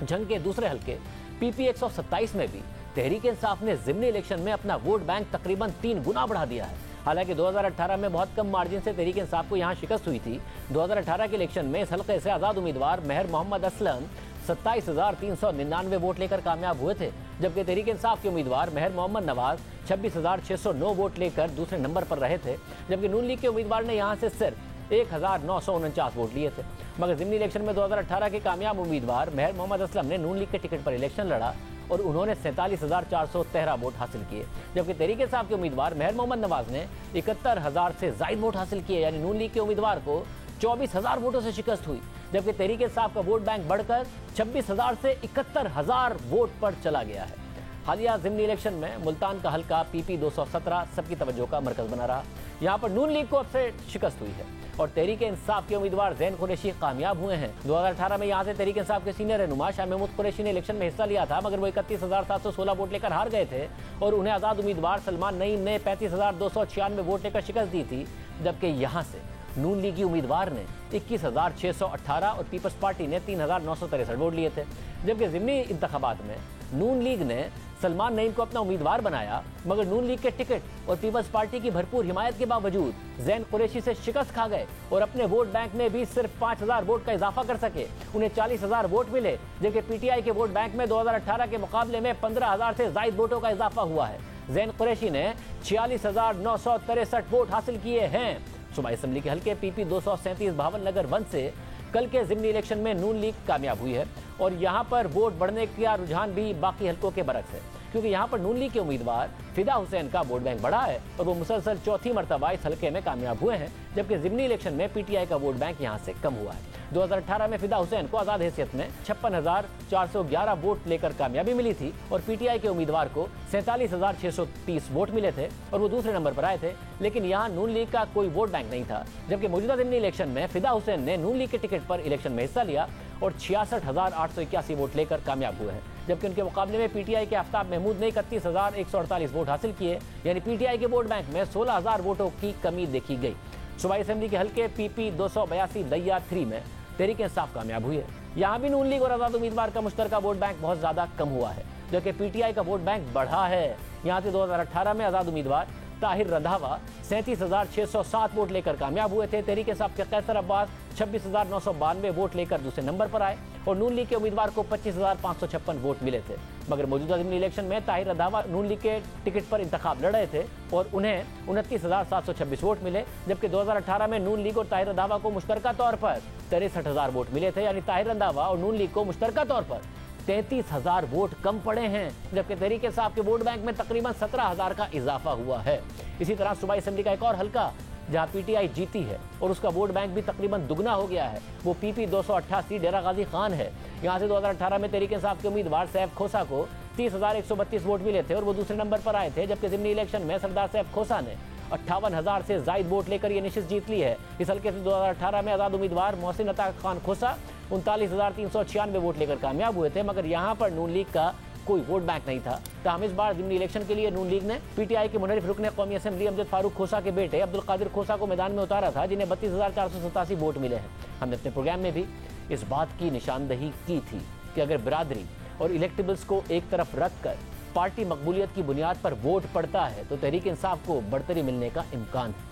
जंग के दूसरे हलके पीपी 127 में भी तहरीक इंसाफ ने ज़िमनी इलेक्शन में अपना वोट बैंक तकरीबन 3 गुना बढ़ा दिया है। हालांकि 2018 में बहुत कम मार्जिन से तहरीक इंसाफ को यहाँ शिकस्त हुई थी। 2018 के इलेक्शन में इस हलके से आज़ाद उम्मीदवार मेहर मोहम्मद असलम 27,399 वोट लेकर कामयाब हुए थे, जबकि तहरीक इंसाफ के उम्मीदवार मेहर मोहम्मद नवाज 26,609 वोट लेकर दूसरे नंबर पर रहे थे, जबकि नून लीग के उम्मीदवार ने यहां से सिर्फ 1,949 वोट लिए थे। मगर ज़िमनी इलेक्शन में 2018 के कामयाब उम्मीदवार मेहर मोहम्मद असलम ने नून लीग के टिकट पर इलेक्शन लड़ा और उन्होंने 47,413 वोट हासिल किए, जबकि तहरीक इंसाफ के उम्मीदवार मेहर मोहम्मद नवाज ने 71,000 से ज्यादा वोट हासिल किए। यानी नून लीग के उम्मीदवार को 24,000 वोटों से शिकस्त हुई, जबकि तहरीक इंसाफ का वोट बैंक बढ़कर 26,000 से 71,000 वोट पर चला गया है। हालिया ज़िमनी इलेक्शन में मुल्तान का हल्का पीपी 217 सबकी तवज्जो का मरकज बना रहा। यहाँ पर नून लीग को अब से शिकस्त हुई है और तहरीक इंसाफ के उम्मीदवार ज़ैन कुरैशी कामयाब हुए हैं। 2018 में यहाँ से तहरीक इंसाफ के सीनियर रहनुमा शाह महमूद कुरैशी ने इलेक्शन में हिस्सा लिया था, मगर वो 31,716 वोट लेकर हार गए थे और उन्हें आज़ाद उम्मीदवार सलमान नईम ने 35,296 वोट लेकर शिकस्त दी थी, जबकि यहाँ से नून लीगी उम्मीदवार ने 21,618 और पीपल्स पार्टी ने 3,963 वोट लिए थे। जबकि ज़िमनी इंतखाबात में नून लीग ने सलमान नईम को अपना उम्मीदवार बनाया, मगर नून लीग के टिकट और पीपल्स पार्टी की भरपूर हिमायत के बावजूद ज़ैन कुरैशी से शिकस्त खा गए और अपने वोट बैंक में भी सिर्फ 5,000 वोट का इजाफा कर सके। उन्हें 40,000 वोट मिले, जबकि पीटीआई के वोट बैंक में 2018 के मुकाबले में 15,000 से ज्यादा वोटों का इजाफा हुआ है। ज़ैन कुरैशी ने 46,963 वोट हासिल किए हैं। सूबाई असेंबली के हल्के पीपी 237 भावन नगर 1 से कल के ज़िमनी इलेक्शन में नून लीग कामयाब हुई है और यहाँ पर वोट बढ़ने का रुझान भी बाकी हल्कों के बरक्स है, क्योंकि यहाँ पर नून लीग के उम्मीदवार फिदा हुसैन का वोट बैंक बढ़ा है और वो मुसलसल चौथी मरतबा इस हल्के में कामयाब हुए हैं, जबकि ज़िमनी इलेक्शन में पीटीआई का वोट बैंक यहाँ से कम हुआ है। 2018 में फिदा हुसैन को आज़ाद हैसियत में 56,411 वोट लेकर कामयाबी मिली थी और पीटीआई के उम्मीदवार को 47,630 वोट मिले थे और वो दूसरे नंबर पर आए थे, लेकिन यहाँ नून लीग का कोई वोट बैंक नहीं था। जबकि मौजूदा ज़िमनी इलेक्शन में फिदा हुसैन ने नून लीग के टिकट पर इलेक्शन में हिस्सा लिया और 66,881 वोट लेकर कामयाब हुए हैं, जबकि उनके मुकाबले में पीटीआई के आफ्ताब महमूद ने 31,148 वोट हासिल किए। यानी पीटीआई के वोट बैंक में 16,000 वोटों की कमी देखी गई। सूबाई असेंबली के हल्के पीपी 282 दैया 3 में तहरीक इंसाफ कामयाब हुई है। यहाँ भी नून लीग और आज़ाद उम्मीदवार का मुश्तरका वोट बैंक बहुत ज्यादा कम हुआ है, जबकि पीटीआई का वोट बैंक बढ़ा है। यहाँ से 2018 में आज़ाद उम्मीदवार ताहिर रंधावा 37,607 वोट लेकर कामयाब हुए थे। तहरीक इंसाफ के कैसर अब्बास 26,992 वोट लेकर दूसरे नंबर पर आए और नून लीग के उम्मीदवार को 25,556 वोट मिले थे। मगर मौजूदा ज़िमनी इलेक्शन में ताहिर रंधावा नून लीग के टिकट पर इंतखाब लड़ रहे थे और उन्हें 29,726 वोट मिले, जबकि 2018 में नून लीग और ताहिर रंधावा को मुश्तरका तौर पर 63,000 वोट मिले थे। यानी ताहिर रंधावा और नून लीग को मुश्तरका तौर पर 33,000 वोट कम पड़े हैं, जबकि तहरीक इंसाफ के वोट बैंक में तकरीबन 17,000 का इजाफा हुआ है। इसी तरह सूबाई असेंबली का एक और हल्का जहां पीटीआई जीती है और उसका वोट बैंक भी तकरीबन दुगना हो गया है, वो पीपी 288 डेरा गाजी खान है। यहां से 2018 में तहरीक इंसाफ के उम्मीदवार सैफ खोसा को 30,132 वोट मिले थे और वो दूसरे नंबर पर आए थे, जबकि ज़िमनी इलेक्शन में सरदार सैफ खोसा ने 58,000 से ज्यादा वोट लेकर ये निशिस्त जीत ली है। इस हल्के से 2018 में आज़ाद उम्मीदवार मोहसिन अता खान खोसा 39,396 वोट लेकर कामयाब हुए थे, मगर यहाँ पर नून लीग का कोई वोट बैंक नहीं था। ताहम इस बार ज़िमनी इलेक्शन के लिए नून लीग ने पीटीआई के मुनरिफ रुकन कौमी असेंबली अमजद फारूक खोसा के बेटे अब्दुल कादिर खोसा को मैदान में उतारा था, जिन्हें 32,487 वोट मिले हैं। हमने अपने प्रोग्राम में भी इस बात की निशानदही की थी कि अगर बिरादरी और इलेक्टेबल्स को एक तरफ रख कर पार्टी मकबूलियत की बुनियाद पर वोट पड़ता है तो तहरीक इंसाफ को बढ़तरी मिलने का इम्कान है।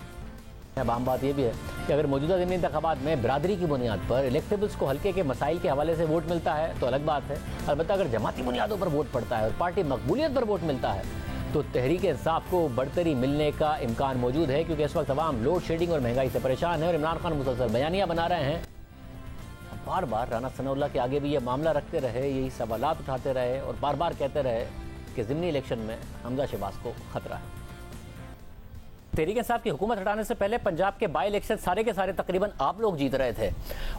अब आम बात यह भी है कि अगर मौजूदा ज़िमनी इंतखाबात में बिरादरी की बुनियाद पर इलेक्टेबल्स को हल्के के मसाइल के हवाले से वोट मिलता है तो अलग बात है। अलबत्ता अगर जमाती बुनियादों पर वोट पड़ता है और पार्टी मकबूलियत पर वोट मिलता है तो तहरीक इंसाफ को बढ़तरी मिलने का इम्कान मौजूद है, क्योंकि इस वक्त तमाम लोड शेडिंग और महंगाई से परेशान है और इमरान खान मुसलसल बयानियाँ बना रहे हैं। बार बार राना सनाउल्लाह के आगे भी ये मामला रखते रहे, यही सवालात उठाते रहे और बार बार कहते रहे कि ज़िमनी इलेक्शन में हमजा शहबाज को खतरा है। तहरीक इंसाफ की हुकूमत हटाने से पहले पंजाब के बाई इलेक्शन सारे के सारे तकरीबन आप लोग जीत रहे थे।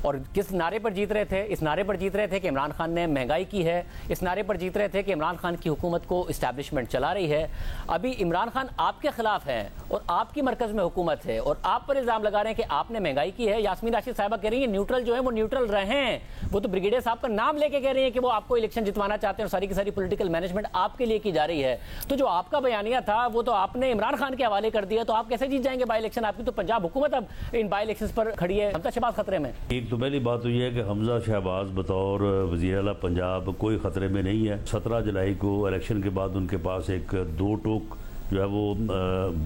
और किस नारे पर जीत रहे थे? इस नारे पर जीत रहे थे कि इमरान खान ने महंगाई की है। इस नारे पर जीत रहे थे कि इमरान खान की हुकूमत को इस्टेब्लिशमेंट चला रही है। अभी इमरान खान आपके खिलाफ है और आपकी मरकज़ में हुकूमत है और आप पर इल्ज़ाम लगा रहे हैं कि आपने महंगाई की है। यास्मीन राशिद साहिबा कह रही है न्यूट्रल जो है वो न्यूट्रल रहें। वो तो ब्रिगेडियर साहब का नाम लेके कह रही है कि वो आपको इलेक्शन जितवाना चाहते हैं और सारी की सारी पॉलिटिकल मैनेजमेंट आपके लिए की जा रही है। तो जो आपका बयानिया था वो तो आपने इमरान खान के हवाले कर दिया, तो आप कैसे जीत जाएंगे बाई इलेक्शन? आपकी तो पंजाब हुकूमत अब इन बाई इलेक्शंस पर खड़ी है। हमजा शहबाज खतरे में। एक तो पहली बात तो यह है कि हमजा शहबाज बतौर वज़ीर आला पंजाब कोई खतरे में नहीं है। 17 जुलाई को इलेक्शन के बाद उनके पास एक 2 टोक जो है वो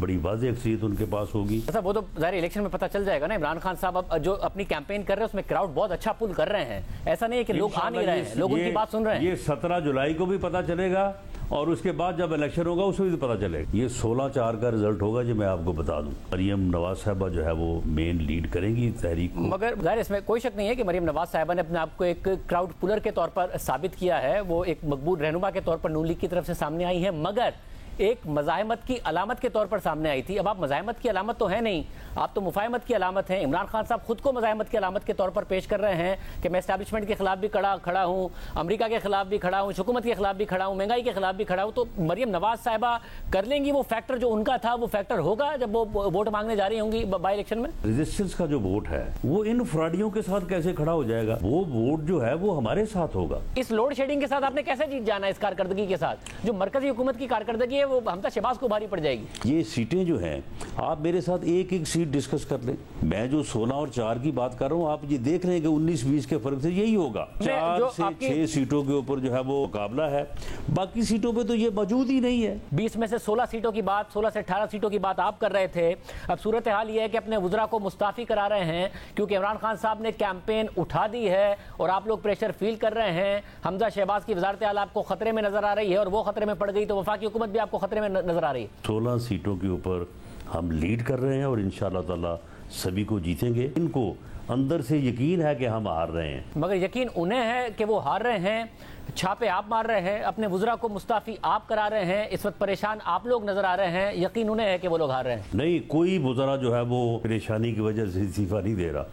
बड़ी वाज़ेह अक्सरियत उनके पास होगी। अच्छा, वो तो ज़ाहिर इलेक्शन में पता चल जाएगा ना। इमरान खान साहब अब जो अपनी कैंपेन कर रहे हैं उसमें क्राउड बहुत अच्छा पुल कर रहे हैं। ऐसा नहीं है कि लोग आ नहीं रहे हैं, लोग उनकी बात सुन रहे हैं। ये 17 जुलाई को भी पता चलेगा और उसके बाद जब इलेक्शन होगा उसमें भी पता चलेगा। ये 16/4 का रिजल्ट होगा जो मैं आपको बता दूं। मरियम नवाज साहबा जो है वो मेन लीड करेंगी तहरीक को। मगर ज़ाहिर इसमें कोई शक नहीं है कि मरियम नवाज साहबा ने अपने आप को एक क्राउड पुलर के तौर पर साबित किया है। वो एक मकबूल रहनुमा के तौर पर नून लीग की तरफ से सामने आई है, मगर एक मज़ाहमत की अलामत के तौर पर सामने आई थी। अब आप मज़ाहमत की अलामत तो है नहीं, आप तो मुफाहमत की अलामत हैं। इमरान खान साहब खुद को मज़ाहमत की अलामत के तौर पर पेश कर रहे हैं कि मैं एस्टैब्लिशमेंट के खिलाफ भी खड़ा हूँ, अमेरिका के खिलाफ भी खड़ा हूँ, हुकूमत के खिलाफ भी खड़ा हूँ, महंगाई के खिलाफ भी खड़ा हूँ। तो मरियम नवाज साहिबा कर लेंगी वो फैक्टर जो उनका था, वो फैक्टर होगा जब वो वोट मांगने जा रही होंगी बाई इलेक्शन में। रेजिस्टेंस का जो वोट है वो इन फ्रॉडियों के साथ कैसे खड़ा हो जाएगा? वो वोट जो है वो हमारे साथ होगा। इस लोड शेडिंग के साथ आपने कैसे जीत जाना? इस कारकर्दगी के साथ जो मरकजी हुकूमत की कारकर्दगी है वो हमजा शहबाज भारी पड़ जाएगी। ये सीटें जो हैं आप मेरे साथ एक एक सीट डिस्कस कर लें। मैं जो 16 और 4 की बात कर रहा हूँ, आप ये देख रहे हैं कि 19-20 के फर्क से यही होगा। 4 से 6 सीटों के ऊपर जो है वो मुकाबला है, बाकी सीटों पे तो ये मौजूद ही नहीं है। 20 में से 16 सीटों की बात, 16 से 18 सीटों की बात आप कर रहे थे। अब सूरत हाल ये है कि अपने वुज़रा को मुस्ताफ़ी करा रहे हैं क्योंकि इमरान खान साहब ने कैंपेन उठा दी है और आप लोग प्रेशर फील कर रहे हैं। हमजा शहबाज की वज़ारत आला आपको खतरे में नजर आ रही है और वो खतरे में पड़ गई तो वफाकी हुकूमत भी आपको खतरे में नजर आ रही है। 16 सीटों के ऊपर हम लीड कर रहे हैं और इंशाअल्लाह ताला सभी को जीतेंगे। इनको अंदर से यकीन है कि हम हार रहे हैं, मगर यकीन उन्हें है कि वो हार रहे हैं। छापे आप मार रहे हैं, अपने वुज़रा को मुस्ताफ़ी आप करा रहे हैं, इस वक्त परेशान आप लोग नजर आ रहे हैं। यकीन उन्हें है कि वो लोग हार रहे हैं। नहीं, कोई वुज़रा जो है वो परेशानी की वजह से इस्तीफा नहीं दे रहा।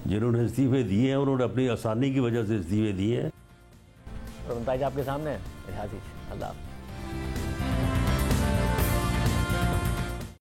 जिन्होंने इस्तीफे दिए हैं उन्होंने अपनी आसानी की वजह से इस्तीफे दिए हैं। आपके सामने अल्लाह।